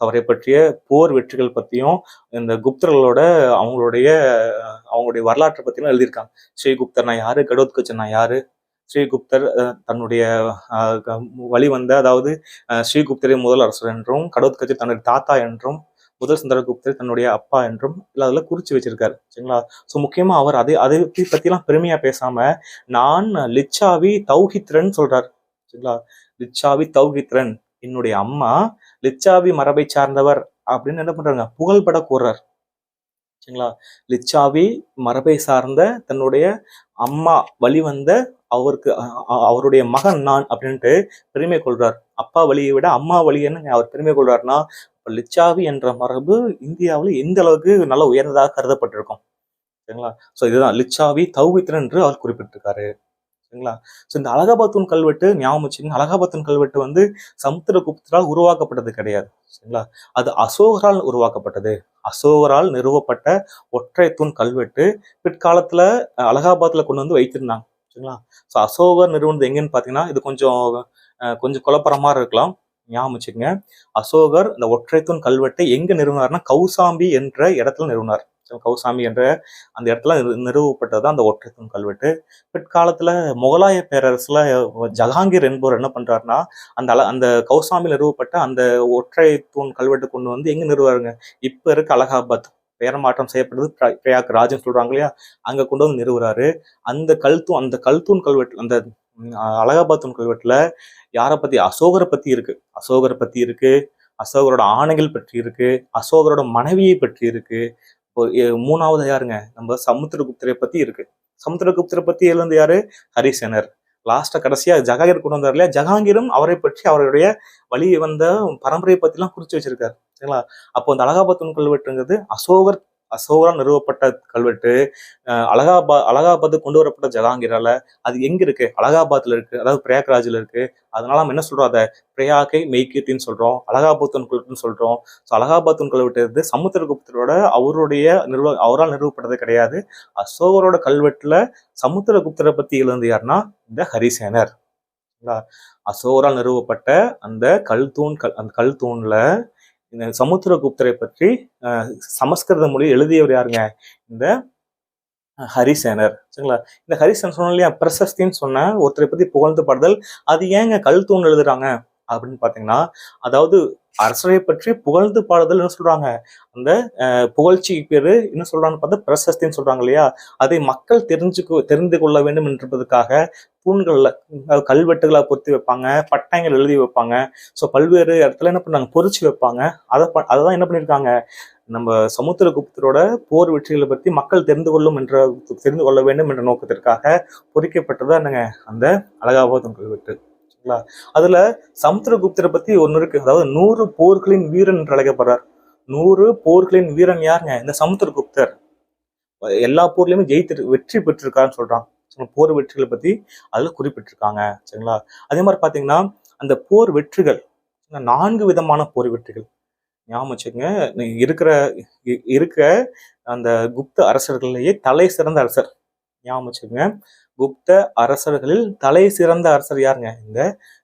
அவரை பற்றிய போர் வெற்றிகள் பத்தியும் இந்த குப்தர்களோட அவங்களுடைய வரலாற்றை பத்தியும் எழுதியிருக்காங்க. ஸ்ரீகுப்தர்னா யாரு, கடோத்கச்சனா யாரு, ஸ்ரீகுப்தர் தன்னுடைய வழி வந்த, அதாவது ஸ்ரீகுப்தரை முதல் அரசர் என்றும், கடோத்கச்சர் தன்னுடைய தாத்தா என்றும், முதல் சந்திரகுப்தர் தன்னுடைய அப்பா என்றும் அதில் குறிச்சு வச்சிருக்காரு. சரிங்களா? ஸோ முக்கியமா அவர் அதை பத்திலாம் பெருமையா பேசாம நான் லிச்சாவி தௌஹித்ரன் சொல்றாரு. சரிங்களா? லிச்சாவி தௌஹித்ரன், என்னுடைய அம்மா லிச்சாவி மரபை சார்ந்தவர் அப்படின்னு என்ன பண்றாங்க? புகழ்பட கூறுறார். சரிங்களா? லிச்சாவி மரபை சார்ந்த தன்னுடைய அம்மா வழி வந்த அவருடைய மகன் நான் அப்படின்ட்டு பெருமை கொள்றார். அப்பா வழியை விட அம்மா வழி என்ன அவர் பெருமை கொள்றாருன்னா, லிச்சாவி என்ற மரபு இந்தியாவில் எந்த அளவுக்கு நல்ல உயர்ந்ததாக கருதப்பட்டிருக்கும். சரிங்களா? ஸோ இதுதான் லிச்சாவி தௌஹித்ரன் என்று அவர் குறிப்பிட்டிருக்காரு. சரிங்களா? ஸோ இந்த அலகாபாத்தூன் கல்வெட்டு ஞாபகம் வச்சுக்கோங்க. அலகாபாத்தூன் கல்வெட்டு வந்து சமுத்திரகுப்தரால் உருவாக்கப்பட்டது கிடையாது. சரிங்களா? அது அசோகரால் உருவாக்கப்பட்டது. அசோகரால் நிறுவப்பட்ட ஒற்றை தூண் கல்வெட்டு பிற்காலத்துல அலகாபாத்ல கொண்டு வந்து வைத்திருந்தாங்க. சரிங்களா? ஸோ அசோகர் நிறுவனது எங்கன்னு பாத்தீங்கன்னா, இது கொஞ்சம் குழப்பறமா இருக்கலாம். ஞாபகம் வச்சுக்கோங்க. அசோகர் இந்த ஒற்றை தூண் கல்வெட்டை எங்க நிறுவனார்னா கௌசாம்பி என்ற இடத்துல நிறுவனார். கௌசாம்பி என்ற அந்த இடத்துல நிறுவப்பட்டதுதான் அந்த ஒற்றை தூண் கல்வெட்டு. பிற்காலத்துல முகலாய பேரரசுல ஜஹாங்கீர் என்பவர் என்ன பண்றாருன்னா, அந்த கௌசாம்பி நிறுவப்பட்ட அந்த ஒற்றை தூண் கல்வெட்டு கொண்டு வந்து எங்க நிறுவாருங்க? இப்ப இருக்க அலகாபாத் பெயர் மாற்றம் செய்யப்பட்டது பிரயாக் ராஜ்னு சொல்றாங்க இல்லையா, அங்க கொண்டு வந்து நிறுவுறாரு. அந்த கல்தூண் கல்வெட்டு, அந்த அலகாபாத்தூன் கல்வெட்டுல யாரை பத்தி? அசோகரை பத்தி இருக்கு. அசோகரோட ஆணைகள் பற்றி இருக்கு. அசோகரோட மனைவியை பற்றி இருக்கு. மூணாவது யாருங்க? நம்ம சமுத்திரகுப்தரை பத்தி இருக்கு. சமுத்திரகுப்தரை பத்தி எழுந்து யாரு? ஹரிசேனர். லாஸ்டா கடைசியா ஜஹாங்கீர் கொண்டு வந்தார் இல்லையா, ஜஹாங்கீரும் அவரை பற்றி, அவருடைய வழி வந்த பரம்பரையை பத்தி எல்லாம் குறிச்சு வச்சிருக்காரு. சரிங்களா? அப்போ அந்த அலகாபாத்தூன் கல்வெட்டுங்கிறது அசோகரால் நிறுவப்பட்ட கல்வெட்டு. அலகாபாத் கொண்டு வரப்பட்ட ஜஹாங்கீரால. அது எங்க இருக்கு? அலகாபாத்ல இருக்கு, அதாவது பிரயாக்ராஜ்ல இருக்கு. அதனால நம்ம என்ன சொல்றோம்? அதை பிரயாகை மெய்கீர்த்தின்னு சொல்றோம், அலகாபாத்தூன் கல்வெட்டுன்னு சொல்றோம். ஸோ அலகாபாத்தூன் கல்வெட்டு சமுத்திரகுப்தரோட அவரால் நிறுவப்பட்டது கிடையாது. அசோகரோட கல்வெட்டுல சமுத்திரகுப்தரை பத்தி எழுந்து யாருன்னா இந்த ஹரிசேனர். அசோகரால் நிறுவப்பட்ட அந்த கல்தூண்ல இந்த சமுத்திரகுப்தரை பற்றி சமஸ்கிருத மொழி எழுதியவர் யாருங்க? இந்த ஹரிசேனர். சரிங்களா? இந்த ஹரிசேனர் சொன்ன இல்லையா, பிரசஸ்தின்னு சொன்ன ஒருத்தரை பத்தி புகழ்ந்து பாடுதல். அது ஏங்க கல்தூண் எழுதுறாங்க அப்படின்னு பாத்தீங்கன்னா, அதாவது அரசரை பற்றி புகழ்ந்து பாடுதல் என்ன சொல்றாங்க? அந்த புகழ்ச்சி பேரு என்ன சொல்றாங்கன்னு பார்த்தா பிரசஸ்தின்னு சொல்றாங்க இல்லையா, அதை மக்கள் தெரிந்து கொள்ள வேண்டும் என்பதற்காக தூண்கள்ல கல்வெட்டுகளை பொருத்தி வைப்பாங்க, பட்டயங்கள் எழுதி வைப்பாங்க. ஸோ பல்வேறு இடத்துல என்ன பண்ணாங்க? பொறிச்சு வைப்பாங்க. அதான் என்ன பண்ணியிருக்காங்க? நம்ம சமுத்திரகுப்தரோட போர் வெற்றிகளை பற்றி மக்கள் தெரிந்து கொள்ள வேண்டும் என்ற நோக்கத்திற்காக பொறிக்கப்பட்டதா என்னங்க அந்த அலகாபாத் கல்வெட்டு. சரிங்களா? அதுல சமுத்திரகுப்தரை பத்தி ஒண்ணு இருக்கு. அதாவது 100 போர்களின் வீரன் என்று அழைக்கப்படுறார். 100 போர்களின் வீரன் யாருங்க? இந்த சமுத்திரகுப்தர். எல்லா போர்லயுமே வெற்றி பெற்றிருக்காருன்னு சொல்றாங்க. போர் வெற்றிகளை பத்தி அதுல குறிப்பிட்டிருக்காங்க. சரிங்களா? அதே மாதிரி பாத்தீங்கன்னா அந்த போர் வெற்றிகள் 4 விதமான போர் வெற்றிகள். ஞாபகம் வச்சுக்கோங்க. இருக்க அந்த குப்த அரசர்களையே தலை சிறந்த அரசர். ஞாபகம் வச்சுக்கோங்க. குப்த அரசர்களில் தலை சிறந்த அரசர் யாருங்க? இந்த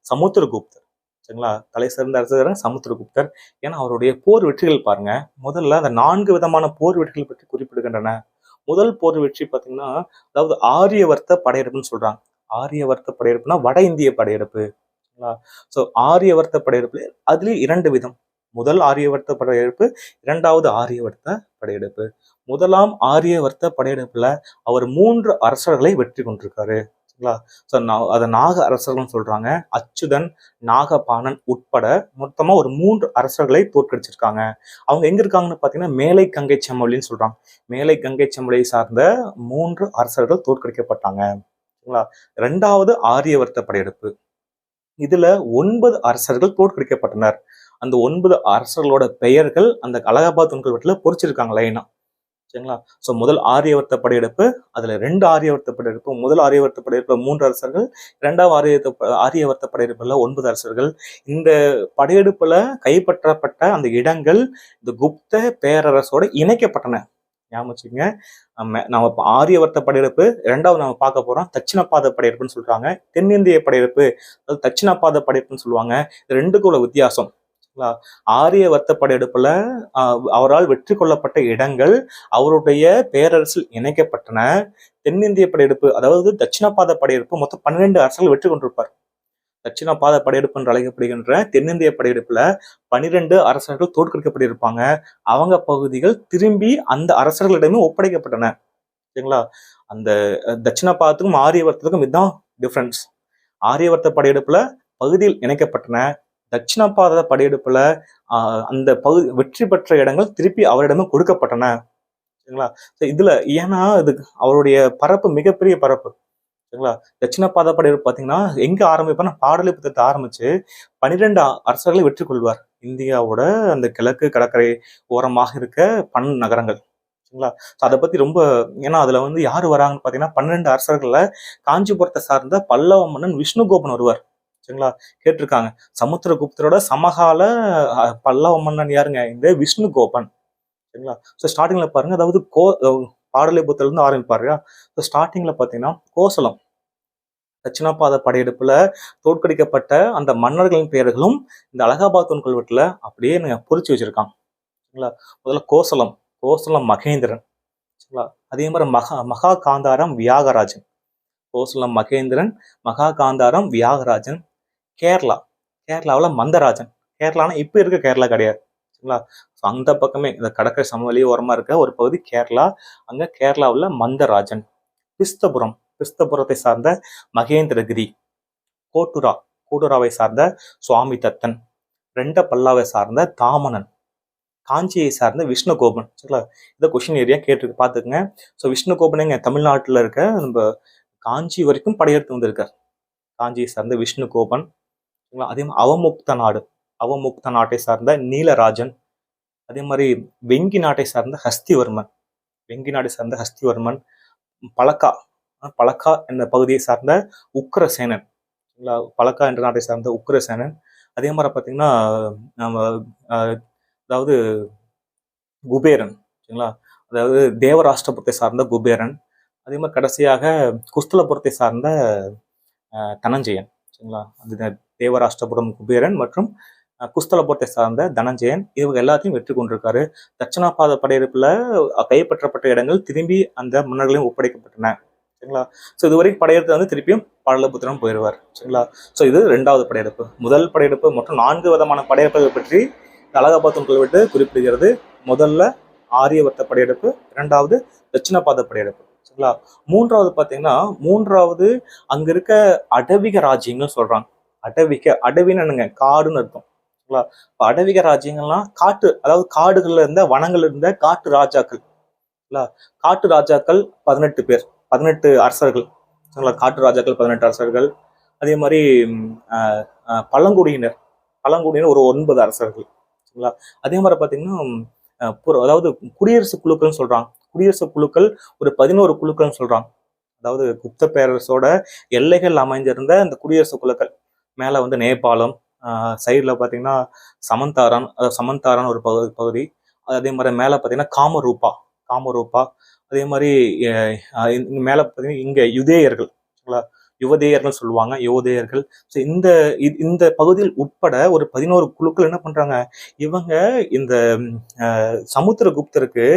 சமுத்திரகுப்தர். சரிங்களா? தலை சிறந்த அரசர் சமுத்திரகுப்தர். ஏன்னா அவருடைய போர் வெற்றிகள் பாருங்க. முதல்ல அந்த 4 விதமான போர் வெற்றிகள் பற்றி குறிப்பிடுகின்றன. முதல் போர் வெற்றி பார்த்தீங்கன்னா, அதாவது ஆரியவர்த்த படையெடுப்புன்னு சொல்றாங்க. ஆரியவர்த்த படையெடுப்புனா வட இந்திய படையெடுப்பு. ஸோ ஆரியவர்த்த படையெடுப்பு அதுலயும் 2 விதம். முதல் ஆரியவர்த்த படையெடுப்பு, 2வது ஆரியவர்த்த படையெடுப்பு. முதலாம் ஆரியவர்த்த படையெடுப்புல அவர் 3 அரசர்களை வெற்றி கொண்டிருக்காரு. சரிங்களா? ஸோ அதை நாக அரசர்கள்னு சொல்றாங்க. அச்சுதன், நாகபாணன் உட்பட மொத்தமா ஒரு 3 அரசர்களை தோற்கடிச்சிருக்காங்க. அவங்க எங்க இருக்காங்கன்னு பாத்தீங்கன்னா, மேலை கங்கை சமவெளின்னு சொல்றாங்க. மேலை கங்கை சமவெளியை சார்ந்த 3 அரசர்கள் தோற்கடிக்கப்பட்டாங்க. சரிங்களா? 2வது ஆரியவர்த்த படையெடுப்பு. இதுல 9 அரசர்கள் தோற்கடிக்கப்பட்டனர். அந்த 9 அரசர்களோட பெயர்கள் அந்த அலகாபாத் தொல்கல்வெட்டுல பொறிச்சிருக்காங்க லைனா. சரிங்களா? ஸோ முதல் ஆரியவர்த்த படையெடுப்பு, அதுல 2 ஆரியவர்த்த படையெடுப்பு. முதல் ஆரியவர்த்த படையெடுப்புல 3 அரசர்கள், 2வது ஆரியவர்த்த படையெடுப்புல 9 அரசர்கள். இந்த படையெடுப்புல கைப்பற்றப்பட்ட அந்த இடங்கள் இந்த குப்த பேரரசோட இணைக்கப்பட்டன. ஞாபகம் வச்சுக்கோங்க. நம்ம ஆரியவர்த்த படையெடுப்பு, 2வது நம்ம பார்க்க போறோம் தட்சிணபாத படையெடுப்புன்னு சொல்றாங்க. தென்னிந்திய படையெடுப்பு, அதாவது தட்சிணபாத படையெடுப்புன்னு சொல்லுவாங்க. இது 2க்கும் உள்ள வித்தியாசம். ஆரியவர்த்த படையெடுப்புல அவரால் வெற்றி கொள்ளப்பட்ட இடங்கள் அவருடைய பேரரசில் இணைக்கப்பட்டன. தென்னிந்திய படையெடுப்பு, அதாவது தட்சிணபாத படையெடுப்பு மொத்தம் 12 அரசர்கள் வெற்றி கொண்டிருப்பார். தட்சிணபாத படையெடுப்பு என்று அழைக்கப்படுகின்ற தென்னிந்திய படையெடுப்புல 12 அரசர்கள் தோற்கடிக்கப்பட்டிருப்பாங்க. அவங்க பகுதிகள் திரும்பி அந்த அரசர்களிடமே ஒப்படைக்கப்பட்டன. சரிங்களா? அந்த தட்சிணபாதத்துக்கும் ஆரியவர்த்தத்துக்கும் இதுதான் டிஃபரன்ஸ். ஆரியவர்த்த படையெடுப்புல பகுதியில் இணைக்கப்பட்டன. தட்சிணபாத படையெடுப்புல அந்த பகுதி வெற்றி பெற்ற இடங்கள் திருப்பி அவரிடமே கொடுக்கப்பட்டன. சரிங்களா? இதுல ஏன்னா இது அவருடைய பரப்பு மிகப்பெரிய பரப்பு. சரிங்களா? தட்சிணபாத படையெடுப்பு பாத்தீங்கன்னா எங்க ஆரம்பிப்பார்னா பாடலிபுத்திரத்தை ஆரம்பிச்சு 12 அரசர்களை வெற்றி கொள்வார். இந்தியாவோட அந்த கிழக்கு கடற்கரை ஓரமாக இருக்க நகரங்கள். சரிங்களா? அதை பத்தி ரொம்ப, ஏன்னா அதுல யாரு வராங்கன்னு பாத்தீங்கன்னா 12 அரசர்கள்ல காஞ்சிபுரத்தை சார்ந்த பல்லவ மன்னன் விஷ்ணுகோபன் வருவார். சரிங்களா? கேட்டிருக்காங்க. சமுத்திரகுப்தரோட சமகால பல்லவ மன்னன் யாருங்க? இந்த விஷ்ணுகோபன். சரிங்களா? ஸோ ஸ்டார்டிங்ல பாருங்க, அதாவது பாடலிபுத்திரத்துல இருந்து ஆரம்பிப்பாரு. ஸோ ஸ்டார்டிங்ல பாத்தீங்கன்னா கோசலம், தட்சிணபாத படையெடுப்புல தோற்கடிக்கப்பட்ட அந்த மன்னர்களின் பெயர்களும் இந்த அலகாபாத் தொல்கல்வெட்டுல அப்படியே பொறிச்சு வச்சிருக்காங்க. சரிங்களா? முதல்ல கோசலம், கோசலம் மகேந்திரன். சரிங்களா? அதே மாதிரி மகா காந்தாரம் வியாகராஜன். கோசலம் மகேந்திரன், மகா காந்தாரம் வியாகராஜன். கேரளா, கேரளாவில் மந்தராஜன். கேரளானா இப்ப இருக்க கேரளா கிடையாது. சரிங்களா? அந்த பக்கமே இந்த கடற்கரை சமவெளி ஓரமா இருக்க ஒரு பகுதி கேரளா. அங்க கேரளாவில் மந்தராஜன். பிஸ்தபுரம், பிஸ்தபுரத்தை சார்ந்த மகேந்திரகிரி. கோட்டுரா, கோட்டுராவை சார்ந்த சுவாமி தத்தன். ரெண்ட பல்லாவை சார்ந்த தாமனன். காஞ்சியை சார்ந்த விஷ்ணுகோபன். சரிங்களா? இதை கொஸ்டின் ஏரியா கேட்டு பார்த்துக்குங்க. ஸோ விஷ்ணுகோபன் தமிழ்நாட்டில் இருக்க நம்ம காஞ்சி வரைக்கும் படையெடுத்து வந்திருக்கார். காஞ்சியை சார்ந்த விஷ்ணுகோபன். அதே மாதிரி அவமுக்த நாடு, அவமுக்த நாட்டை சார்ந்த நீலராஜன். அதே மாதிரி வெங்கி நாட்டை சார்ந்த ஹஸ்திவர்மன், வெங்கி நாட்டை சார்ந்த ஹஸ்திவர்மன். பலக்கா, பலக்கா என்ற பகுதியை சார்ந்த உக்ரசேனன். பலக்கா என்ற நாட்டை சார்ந்த உக்ரசேனன். அதே மாதிரி பார்த்தீங்கன்னா நம்ம அதாவது குபேரன். சரிங்களா? அதாவது தேவராஷ்டிரபுரத்தை சார்ந்த குபேரன். அதே மாதிரி கடைசியாக குஸ்தலபுரத்தை சார்ந்த தனஞ்சயன். சரிங்களா? அது தேவராஷ்டிரபுரம் குபேரன் மற்றும் குஸ்தலபுரத்தை சார்ந்த தனஞ்சயன். இவங்க எல்லாத்தையும் வெற்றி கொண்டிருக்காரு. தட்சிணபாத படையெடுப்புல கைப்பற்றப்பட்ட இடங்கள் திரும்பி அந்த மன்னர்களையும் ஒப்படைக்கப்பட்டன. சரிங்களா? ஸோ இதுவரைக்கும் படையெடுத்து திருப்பியும் பாடலிபுத்திரம் போயிடுவார். சரிங்களா? ஸோ இது 2வது படையெடுப்பு. முதல் படையெடுப்பு மற்றும் 4 விதமான படையெடுப்புகள் பற்றி அலகாபாத் தொல்கல்வெட்டு குறிப்பிடுகிறது. முதல்ல ஆரியவர்த்த படையெடுப்பு, 2வது தட்சிணபாத படையெடுப்பு. சரிங்களா? 3வது பாத்தீங்கன்னா, 3வது அங்க இருக்க அடவிக ராஜ்யங்கள் சொல்றாங்க. அடவின்னு என்னங்க? காடுன்னு அர்த்தம். சரிங்களா? அடவிக ராஜ்யங்கள்லாம் காட்டு, அதாவது காடுகள்ல இருந்த வனங்கள்ல இருந்த காட்டு ராஜாக்கள். காட்டு ராஜாக்கள் 18 பேர், 18 அரசர்கள். சரிங்களா? காட்டு ராஜாக்கள் 18 அரசர்கள். அதே மாதிரி பழங்குடியினர், பழங்குடியினர் ஒரு 9 அரசர்கள். சரிங்களா? அதே மாதிரி பாத்தீங்கன்னா அதாவது குடியரசு குழுக்கள்னு சொல்றாங்க. குடியரசு குழுக்கள் ஒரு 11 குழுக்கள்னு சொல்றாங்க. அதாவது குப்த பேரரசோட எல்லைகள் அமைஞ்சிருந்த இந்த குடியரசு குழுக்கள். மேல நேபாளம், சைட்ல பாத்தீங்கன்னா சமந்தாரான், சமந்தாரான் ஒரு பகுதி. அதே மாதிரி மேல பாத்தீங்கன்னா காமரூபா, காமரூபா. அதே மாதிரி மேல பாத்தீங்கன்னா இங்க யுதேயர்கள். யுவதேயர்கள் சொல்லுவாங்க, யோதேயர்கள். ஸோ இந்த பகுதியில் உட்பட ஒரு 11 குழுக்கள் என்ன பண்றாங்க, இவங்க இந்த சமுத்திரகுப்தருக்கு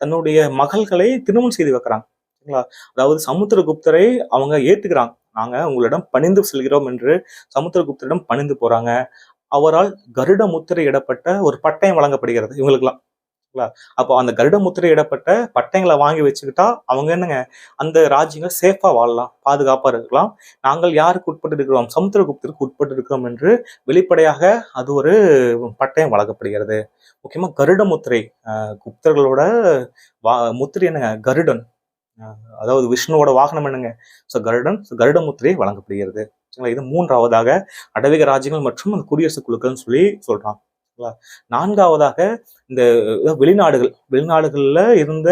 தன்னுடைய மகள்களை திருமணம் செய்து வைக்கிறாங்க. சரிங்களா? அதாவது சமுத்திரகுப்தரை அவங்க ஏத்துக்கிறாங்க. நாங்க உங்களிடம் பணிந்து செல்கிறோம் என்று சமுத்திரகுப்தரிடம் பணிந்து போறாங்க. அவரால் கருட முத்திரையிடப்பட்ட ஒரு பட்டயம் வழங்கப்படுகிறது இவங்களுக்கெல்லாம். சரிங்களா? அப்போ அந்த கருட முத்திரையிடப்பட்ட பட்டயங்களை வாங்கி வச்சுக்கிட்டா அவங்க என்னங்க, அந்த ராஜ்யங்கள் சேஃபா வாழலாம், பாதுகாப்பா இருக்கலாம். நாங்கள் யாருக்கு உட்பட்டு இருக்கிறோம், சமுத்திரகுப்தருக்கு உட்பட்டு இருக்கிறோம் என்று வெளிப்படையாக அது ஒரு பட்டயம் வழங்கப்படுகிறது. முக்கியமா கருட முத்திரை, குப்தர்களோட முத்திரை என்னங்க, கருடன். அதாவது விஷ்ணுவோட வாகனம் என்னங்க, ஸோ கருடன். கருட முத்திரை வழங்கப்படுகிறது. சரிங்களா? இது மூன்றாவதாக அடவிக ராஜ்யங்கள் மற்றும் அந்த குடியரசு குழுக்கள்னு சொல்லி சொல்றாங்க. சரிங்களா? நான்காவதாக இந்த வெளிநாடுகள்ல இருந்த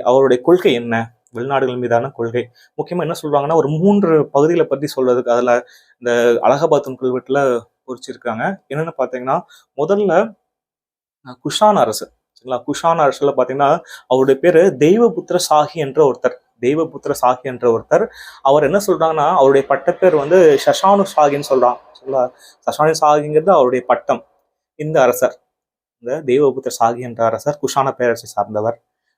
அவருடைய கொள்கை என்ன, வெளிநாடுகள் மீதான கொள்கை. முக்கியமா என்ன சொல்றாங்கன்னா, ஒரு 3 பகுதிகளை பற்றி சொல்றதுக்கு அதுல இந்த அலகாபாத் கல்வெட்டுல பொறிச்சிருக்காங்க. என்னன்னு பாத்தீங்கன்னா, முதல்ல குஷான் அரசு. சரிங்களா? குஷான் அரசுல பாத்தீங்கன்னா அவருடைய பேரு தெய்வபுத்திர சாஹி என்ற ஒருத்தர். தெய்வபுத்திர சாஹி என்ற ஒருத்தர். அவர் என்ன சொல்றாங்கன்னா, அவருடைய பட்டப்பேர் வந்து ஷஷானு சாகின்னு சொல்றாங்க. சரிங்களா? ஷஷானு சாகிங்கிறது அவருடைய பட்டம். இந்த அரசர், இந்த தெய்வபுத்திர சாகி என்ற அரசர் குஷான பேரரசை சார்ந்தவர்.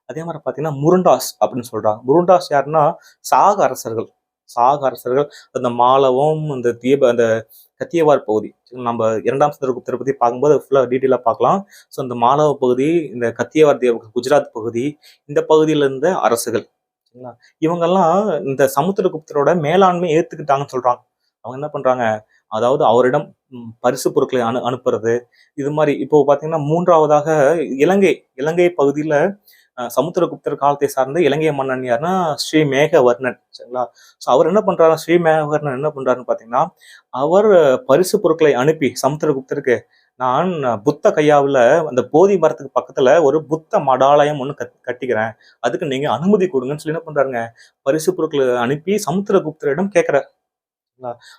அதே மாதிரி பாத்தீங்கன்னா முருண்டாஸ் அப்படின்னு சொல்றாங்க. முருண்டாஸ் யாருன்னா சாக அரசர்கள். சாக அரசர்கள் அந்த மாலவம், அந்த கத்தியவார் பகுதி, நம்ம 2ஆம் சந்திரகுப்தரை பத்தி பார்க்கும்போது ஃபுல்லா டீட்டெயிலா பார்க்கலாம். ஸோ இந்த மாலவ பகுதி, இந்த கத்தியவார் குஜராத் பகுதி, இந்த பகுதியில இருந்த அரசுகள். சரிங்களா? இவங்கெல்லாம் இந்த சமுத்திரகுப்தரோட மேலாண்மை ஏத்துக்கிட்டாங்கன்னு சொல்றாங்க. அவங்க என்ன பண்றாங்க, அதாவது அவரிடம் பரிசு பொருட்களை அனுப்புறது, இது மாதிரி. இப்போ பாத்தீங்கன்னா மூன்றாவதாக இலங்கை பகுதியில சமுத்திரகுப்தர் காலத்தை சார்ந்த இலங்கை மன்னன் யாருன்னா ஸ்ரீ மேகவர்ணன். சரிங்களா? ஸோ அவர் என்ன பண்றாரு, ஸ்ரீ மேகவர்ணன் என்ன பண்றாருன்னு பாத்தீங்கன்னா, அவர் பரிசு பொருட்களை அனுப்பி சமுத்திரகுப்தருக்கு, நான் புத்த கையாவில் அந்த போதி மரத்துக்கு பக்கத்துல ஒரு புத்த மடாலயம் ஒன்று கட்டிக்கிறேன், அதுக்கு நீங்க அனுமதி கொடுங்கன்னு சொல்லி என்ன பண்றாருங்க, பரிசு பொருட்களை அனுப்பி சமுத்திரகுப்தரிடம் கேட்கிறார்.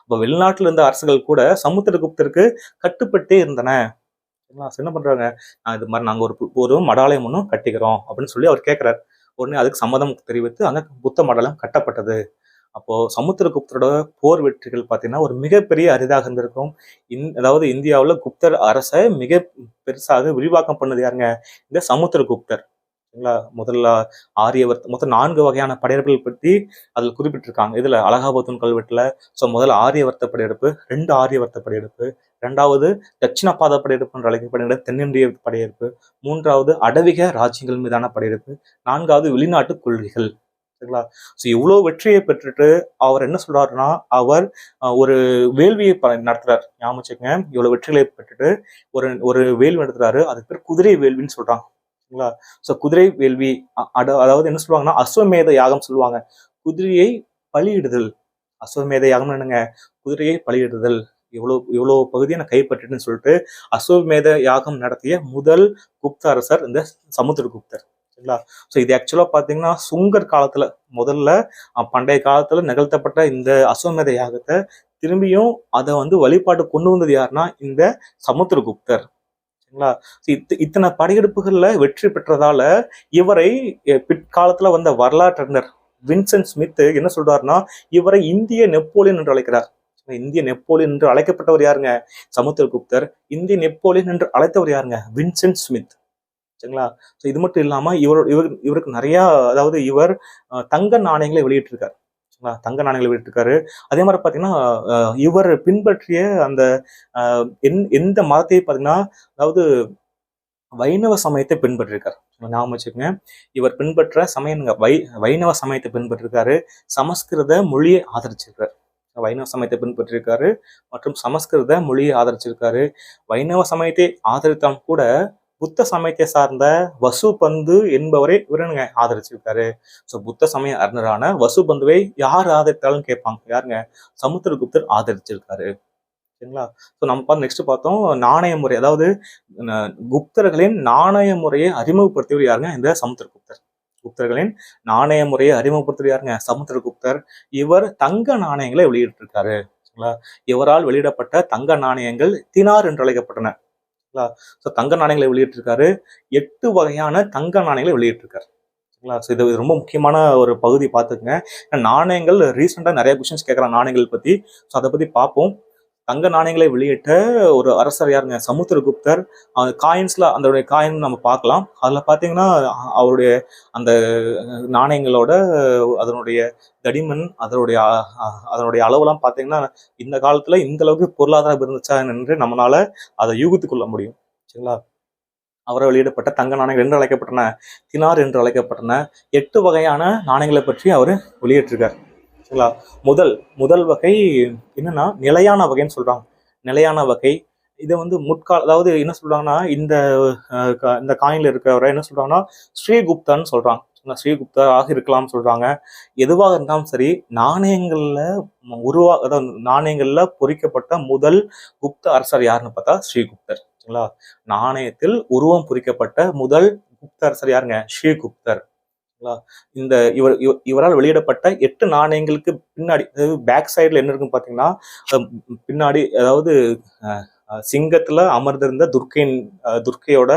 அப்ப வெளிநாட்டுல இருந்த அரசுகள் கூட சமுத்திரகுப்தருக்கு கட்டுப்பட்டே இருந்தன. என்ன பண்றாங்க, இது மாதிரி நாங்க ஒரு மடாலயம் ஒன்றும் கட்டிக்கிறோம் அப்படின்னு சொல்லி அவர் கேட்கிறார். உடனே அதுக்கு சம்மதம் தெரிவித்து அங்க புத்த மடாலயம் கட்டப்பட்டது. அப்போ சமுத்திரகுப்தரோட போர் வெற்றிகள் பார்த்தீங்கன்னா ஒரு மிகப்பெரிய அரிதாக இருந்திருக்கும். அதாவது இந்தியாவில் குப்தர் அரசை மிக பெருசாக விரிவாக்கம் பண்ணது யாருங்க, இந்த சமுத்திரகுப்தர். சரிங்களா? முதல்ல ஆரியவர்த்த, மொத்தம் 4 வகையான படையெடுப்புகள் பற்றி அதில் குறிப்பிட்டிருக்காங்க. இதுல அலகாபாத் கல்வெட்டுல. ஸோ முதல்ல ஆரியவர்த்த படையெடுப்பு, 2 ஆரியவர்த்த படையெடுப்பு, 2வது தட்சிண பாத படையெடுப்பு என்று அழைக்கப்படுகிற தென்னிந்திய படையெடுப்பு, 3வது அடவிக ராஜ்யங்கள் மீதான படையெடுப்பு, 4வது வெளிநாட்டு கொள்கைகள். சரிங்களா? ஸோ இவ்வளவு வெற்றியை பெற்றுட்டு அவர் என்ன சொல்றாருன்னா, அவர் ஒரு வேள்வியை நடத்துறாரு. ஞாபகம் வச்சுக்கங்க, இவ்வளவு வெற்றிகளை பெற்றுட்டு ஒரு வேள்வி நடத்துறாரு. அதுக்கு பேர் குதிரை வேள்வின்னு சொல்றாங்க. சரிங்களா? ஸோ குதிரை வேள்வி, அதாவது என்ன சொல்லுவாங்கன்னா அஸ்வமேத யாகம் சொல்லுவாங்க. குதிரையை பலியிடுதல். அஸ்வமேத யாகம் என்னங்க, குதிரையை பலியிடுதல். இவ்வளவு பகுதியை நான் கைப்பற்றிட்டுன்னு சொல்லிட்டு அஸ்வமேத யாகம் நடத்திய முதல் குப்த அரசர் இந்த சமுத்திரகுப்தர். சரிங்களா? ஸோ இது ஆக்சுவலா பாத்தீங்கன்னா சுங்கர் காலத்துல, முதல்ல பண்டைய காலத்துல நிகழ்த்தப்பட்ட இந்த அஸ்வமேத யாகத்தை திரும்பியும் அதை வழிபாட்டு கொண்டு வந்தது யாருன்னா இந்த சமுத்திரகுப்தர். சரிங்களா? இத்தனை படையெடுப்புகள்ல வெற்றி பெற்றதால இவரை பிற்காலத்துல வந்த வரலாற்றறிஞர் வின்சென்ட் ஸ்மித் என்ன சொல்றாருன்னா, இவரை இந்திய நெப்போலியன் என்று அழைக்கிறார். இந்திய நெப்போலியன் என்று அழைக்கப்பட்டவர் யாருங்க, சமுத்திரகுப்தர். இந்திய நெப்போலியன் என்று அழைத்தவர் யாருங்க, வின்சென்ட் ஸ்மித். சரிங்களா? ஸோ இது மட்டும் இல்லாம இவருக்கு நிறைய, அதாவது இவர் தங்க நாணயங்களை வெளியிட்டிருக்காரு. தங்க நாணயங்களை வெளியிட்டிருக்காரு. அதே மாதிரி பாத்தீங்கன்னா இவர் பின்பற்றிய அந்த எந்த மதத்தை பாத்தீங்கன்னா, அதாவது வைணவ சமயத்தை பின்பற்றிருக்காரு. ஞாபகம் வச்சுக்கோங்க, இவர் பின்பற்ற சமயங்க வைணவ சமயத்தை பின்பற்றிருக்காரு. சமஸ்கிருத மொழியை ஆதரிச்சிருக்காரு. வைணவ சமயத்தை பின்பற்றிருக்காரு மற்றும் சமஸ்கிருத மொழியை ஆதரிச்சிருக்காரு. வைணவ சமயத்தை ஆதரித்தாலும் கூட புத்த சமயத்தை சார்ந்த வசுபந்து என்பவரை இவருங்க ஆதரிச்சிருக்காரு. ஸோ புத்த சமய அறிஞரான வசுபந்துவை யார் ஆதரித்தாலும் கேட்பாங்க, யாருங்க, சமுத்திரகுப்தர் ஆதரிச்சிருக்காரு. சரிங்களா? ஸோ நம்ம நெக்ஸ்ட் பார்த்தோம் நாணய முறை, அதாவது குப்தர்களின் நாணய முறையை அறிமுகப்படுத்தியவர் யாருங்க, இந்த சமுத்திரகுப்தர். குப்தர்களின் நாணய முறையை அறிமுகப்படுத்தியவர் யாருங்க, சமுத்திரகுப்தர். இவர் தங்க நாணயங்களை வெளியிட்டிருக்காரு. சரிங்களா? இவரால் வெளியிடப்பட்ட தங்க நாணயங்கள் தினார் என்று அழைக்கப்பட்டன. ஸோ தங்க நாணயங்களை வெளியிட்டிருக்காரு. 8 வகையான தங்க நாணயங்களை வெளியிட்டிருக்காரு. ஸோ இது ரொம்ப முக்கியமான ஒரு பகுதி பார்த்துக்குங்க. நாணயங்கள் ரீசெண்டாக நிறைய கொஸ்டின்ஸ் கேட்குறாங்க நாணயங்கள் பற்றி. ஸோ அதை பற்றி பார்ப்போம். தங்க நாணயங்களை வெளியிட்ட ஒரு அரசர் யாருங்க? சமுத்திரகுப்தர். காயின்ஸ்ல அதோடைய காயின் நம்ம பார்க்கலாம். அதில் பார்த்தீங்கன்னா அவருடைய அந்த நாணயங்களோட அதனுடைய தடிமன், அதனுடைய அளவுலாம் பார்த்தீங்கன்னா இந்த காலத்துல இந்த அளவுக்கு பொருளாதாரம் இருந்துச்சா என்று நம்மளால அதை யூகித்துக் கொள்ள முடியும். சரிங்களா? அவரால் வெளியிடப்பட்ட தங்க நாணயங்கள் என்று அழைக்கப்பட்டன, தினார் என்று அழைக்கப்பட்டன 8 வகையான நாணயங்களை பற்றி அவர் வெளியிட்டிருக்கார். சரிங்களா? முதல் வகை என்னன்னா நிலையான வகைன்னு சொல்றாங்க. நிலையான வகை இதை வந்து அதாவது என்ன சொல்றாங்கன்னா இந்த காயின்ல இருக்கிறவரை என்ன சொல்றாங்கன்னா ஸ்ரீகுப்தான்னு சொல்றாங்க. ஸ்ரீகுப்தராக இருக்கலாம் சொல்றாங்க. எதுவாக இருந்தாலும் சரி, நாணயங்கள்ல அதாவது நாணயங்கள்ல பொறிக்கப்பட்ட முதல் குப்த அரசர் யாருன்னு பார்த்தா ஸ்ரீகுப்தர். சரிங்களா? நாணயத்தில் உருவம் பொறிக்கப்பட்ட முதல் குப்த அரசர் யாருங்க? ஸ்ரீகுப்தர். இந்த இவரால் வெளியிடப்பட்ட 8 நாணயங்களுக்கு பின்னாடி, அதாவது பேக் சைட்ல என்ன இருக்குன்னு பாத்தீங்கன்னா, பின்னாடி அதாவது சிங்கத்துல அமர்ந்திருந்த துர்க்கையோட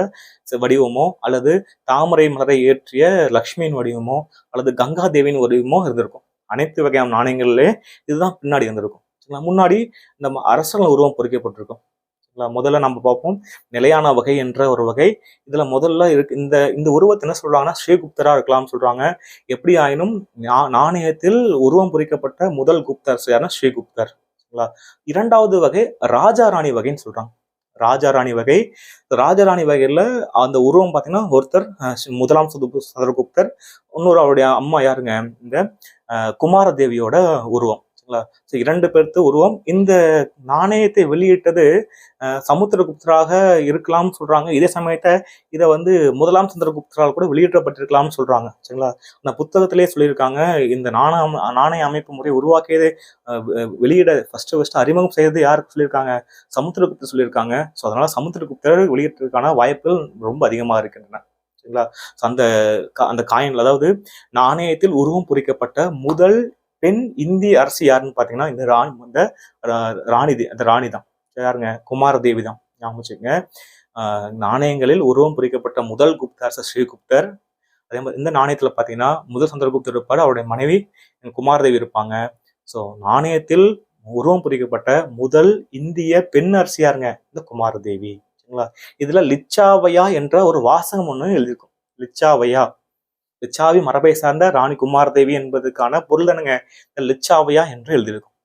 வடிவமோ அல்லது தாமரை மலரை ஏற்றிய லக்ஷ்மியின் வடிவமோ அல்லது கங்கா தேவியின் வடிவமோ இருந்திருக்கும். அனைத்து வகையான நாணயங்கள்ல இதுதான் பின்னாடி இருந்திருக்கும். முன்னாடி இந்த அரசர்கள் உருவம் பொறிக்கப்பட்டிருக்கும். முதல்ல நம்ம பார்ப்போம் நிலையான வகை என்ற ஒரு வகை. இதுல முதல்ல இருக்கு இந்த உருவத்தை என்ன சொல்றாங்கன்னா ஸ்ரீகுப்தரா இருக்கலாம்னு சொல்றாங்க. எப்படி ஆயினும் நாணயத்தில் உருவம் பொறிக்கப்பட்ட முதல் குப்தர் யாருன்னா ஸ்ரீகுப்தர். இரண்டாவது வகை ராஜா ராணி வகைன்னு சொல்றாங்க. ராஜாராணி வகையில அந்த உருவம் பார்த்தீங்கன்னா ஒருத்தர் முதலாம் சந்திரகுப்தர், இன்னொரு அவருடைய அம்மா யாருங்க? இந்த குமாரதேவியோட உருவம். ஸோ 2 பேர்த்து உருவம். இந்த நாணயத்தை வெளியிட்டது சமுத்திரகுப்தராக இருக்கலாம்னு சொல்றாங்க. இதே சமயத்தை இதை வந்து முதலாம் சந்திரகுப்தரால் கூட வெளியிடப்பட்டிருக்கலாம்னு சொல்றாங்க. சரிங்களா? அந்த புத்தகத்திலே சொல்லியிருக்காங்க, இந்த நாணய அமைப்பு முறை உருவாக்கியது வெளியிட ஃபர்ஸ்ட் அறிமுகம் செய்தது யாருக்கு சொல்லியிருக்காங்க? சமுத்திரகுப்தர் சொல்லியிருக்காங்க. ஸோ அதனால சமுத்திரகுப்தர் வெளியிட்டதுக்கான வாய்ப்புகள் ரொம்ப அதிகமாக இருக்கின்றன. சரிங்களா? அந்த காயின்ல, அதாவது நாணயத்தில் உருவம் பொறிக்கப்பட்ட முதல் பெண் இந்திய அரசு யாருன்னு பாத்தீங்கன்னா இந்த ராணி தான். யாருங்க? குமாரதேவி தான். ஞாபகம். நாணயங்களில் உருவம் பொறிக்கப்பட்ட முதல் குப்த அரசர் ஸ்ரீகுப்தர். அதே மாதிரி இந்த நாணயத்துல பாத்தீங்கன்னா முதல் சந்திரகுப்தர் இருப்பாரு, அவருடைய மனைவி குமாரதேவி இருப்பாங்க. ஸோ நாணயத்தில் உருவம் பொறிக்கப்பட்ட முதல் இந்திய பெண் அரசி யாருங்க? இந்த குமாரதேவி. சரிங்களா? இதுல லிச்சாவையா என்ற ஒரு வாசகம் ஒண்ணு எழுதியிருக்கும். லிச்சாவி மரபை சார்ந்த ராணி குமாரதேவி என்பதற்கான பொருள் என்னங்க? லிச்சாவையா என்று எழுதியிருக்கும்.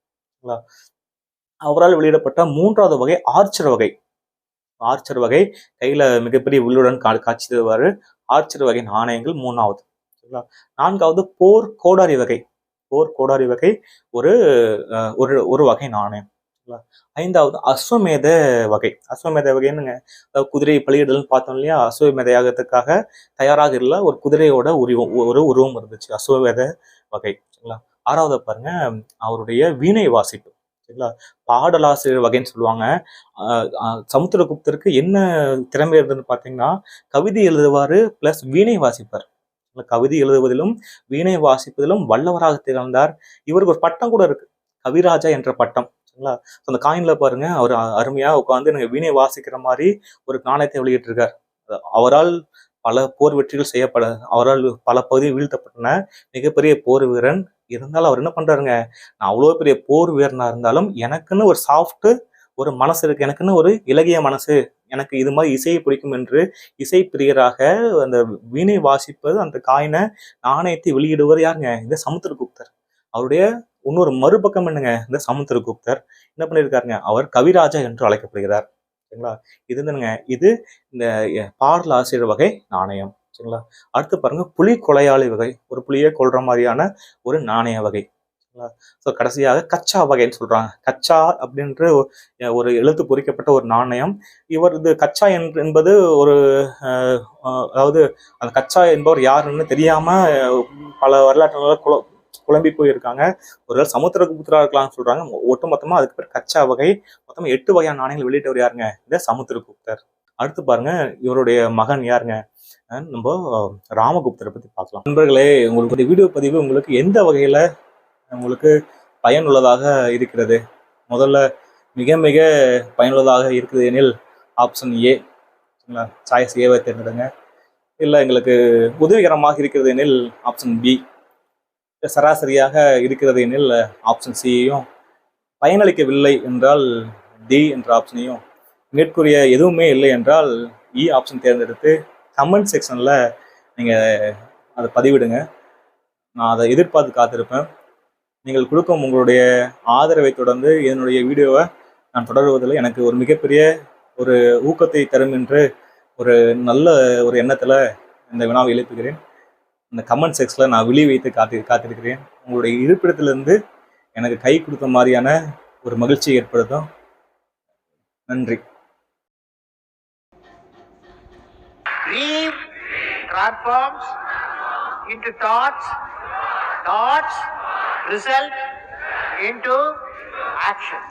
அவரால் வெளியிடப்பட்ட 3வது வகை ஆர்ச்சர் வகை. கையில மிகப்பெரிய வில்லுடன் காட்சி தருவாரு. ஆர்ச்சர் வகை நாணயங்கள் 3வது. 4வது போர் கோடாரி வகை ஒரு வகை நாணயம். 5வது அஸ்வமேத வகை என்னங்க? குதிரை பலியிடல்னு பார்த்தோம் இல்லையா? அஸ்வமேத யாகத்துக்காக தயாராக இல்ல ஒரு குதிரையோட உருவம் இருந்துச்சு. அஸ்வமேத வகை. சரிங்களா? 6வது பாருங்க அவருடைய வீணை வாசிப்பு. சரிங்களா? பாடலாசிரியர் வகைன்னு சொல்லுவாங்க. சமுத்திரகுப்தருக்கு என்ன திறமை இருந்ததுன்னு பார்த்தீங்கன்னா, கவிதை எழுதுவாரு பிளஸ் வீணை வாசிப்பார். கவிதை எழுதுவதிலும் வீணை வாசிப்பதிலும் வல்லவராக திகழ்ந்தார். இவருக்கு ஒரு பட்டம் கூட இருக்கு, கவிராஜா என்ற பட்டம். அந்த காயின்ல பாருங்க, அவர் அருமையா உட்காந்து எனக்கு வீணை வாசிக்கிற மாதிரி ஒரு நாணயத்தை வெளியிட்டு இருக்கார். அவரால் பல போர் வெற்றிகள் அவரால் பல பகுதி வீழ்த்தப்பட்டன. மிகப்பெரிய போர் வீரன் இருந்தாலும் அவர் என்ன பண்றாருங்க? நான் அவ்வளோ பெரிய போர் வீரனா இருந்தாலும் எனக்குன்னு ஒரு சாஃப்ட் ஒரு மனசு இருக்கு, எனக்குன்னு ஒரு இலகிய மனசு, எனக்கு இது மாதிரி இசையை பிடிக்கும் என்று இசை பிரியராக அந்த வீணை வாசிப்பது அந்த காயினை நாணயத்தை வெளியிடுவர் யாருங்க? இந்த சமுத்திரகுப்தர். அவருடைய இன்னொரு மறுபக்கம் என்னங்க? இந்த சமுத்திரகுப்தர் என்ன பண்ணியிருக்காருங்க? அவர் கவிராஜா என்று அழைக்கப்படுகிறார். சரிங்களா? இது என்னங்க? இது இந்த பாடலாசிரியர் வகை நாணயம். சரிங்களா? அடுத்து பாருங்க புலி கொலையாளி வகை. ஒரு புலியை கொல்ற மாதிரியான ஒரு நாணய வகை. ஸோ கடைசியாக கச்சா வகைன்னு சொல்றாங்க. கச்சா அப்படின்ற ஒரு எழுத்து பொறிக்கப்பட்ட ஒரு நாணயம். இது கச்சா என்பது ஒரு அதாவது அந்த கச்சா என்பவர் யாருன்னு தெரியாம பல வரலாற்று குழம்பி போயிருக்காங்க. ஒருவேளை சமுத்திரகுப்தரா இருக்கலாம்னு சொல்றாங்க. ஒட்டுமொத்தமா அதுக்கு பேர் கச்சா வகை. மொத்தம் 8 வகையான நாணயங்கள் வெளியிட்டவர் யாருங்க? இந்த சமுத்திரகுப்தர். அடுத்து பாருங்க இவருடைய மகன் யாருங்க? நம்ம ராமகுப்தரை பத்தி பார்க்கலாம். நண்பர்களே, உங்களுக்கு இந்த வீடியோ பதிவு உங்களுக்கு எந்த வகையில உங்களுக்கு பயனுள்ளதாக இருக்கிறது? முதல்ல மிக மிக பயனுள்ளதாக இருக்குது எனில் ஆப்ஷன் ஏ. சாய்ஸ் ஏவை தேர்ந்தெடுங்க. இல்லை எங்களுக்கு உதவிகரமாக இருக்கிறது எனில் ஆப்ஷன் பி, சராசரியாக இருக்கிறது எனில் ஆப்ஷன் சியையும், பயனளிக்கவில்லை என்றால் டி என்ற ஆப்ஷனையும், மேற்கூறிய எதுவுமே இல்லை என்றால் இ ஆப்ஷன் தேர்ந்தெடுத்து கமெண்ட் செக்ஷனில் நீங்கள் அதை பதிவிடுங்க. நான் அதை எதிர்பார்த்து காத்திருப்பேன். நீங்கள் கொடுக்கும் உங்களுடைய ஆதரவை தொடர்ந்து என்னுடைய வீடியோவை நான் தொடருவதில் எனக்கு ஒரு மிகப்பெரிய ஒரு ஊக்கத்தை தரும் என்று ஒரு நல்ல ஒரு எண்ணத்தில் இந்த வினாவை எழுப்புகிறேன். இந்த கமெண்ட் செக்ஷனில் நான் விழி வைத்து காத்திருக்கிறேன். உங்களுடைய இருப்பிடத்திலிருந்து எனக்கு கை கொடுத்த மாதிரியான ஒரு மகிழ்ச்சியை ஏற்படுத்தும். நன்றி. Dream transforms into thoughts, thoughts result into action.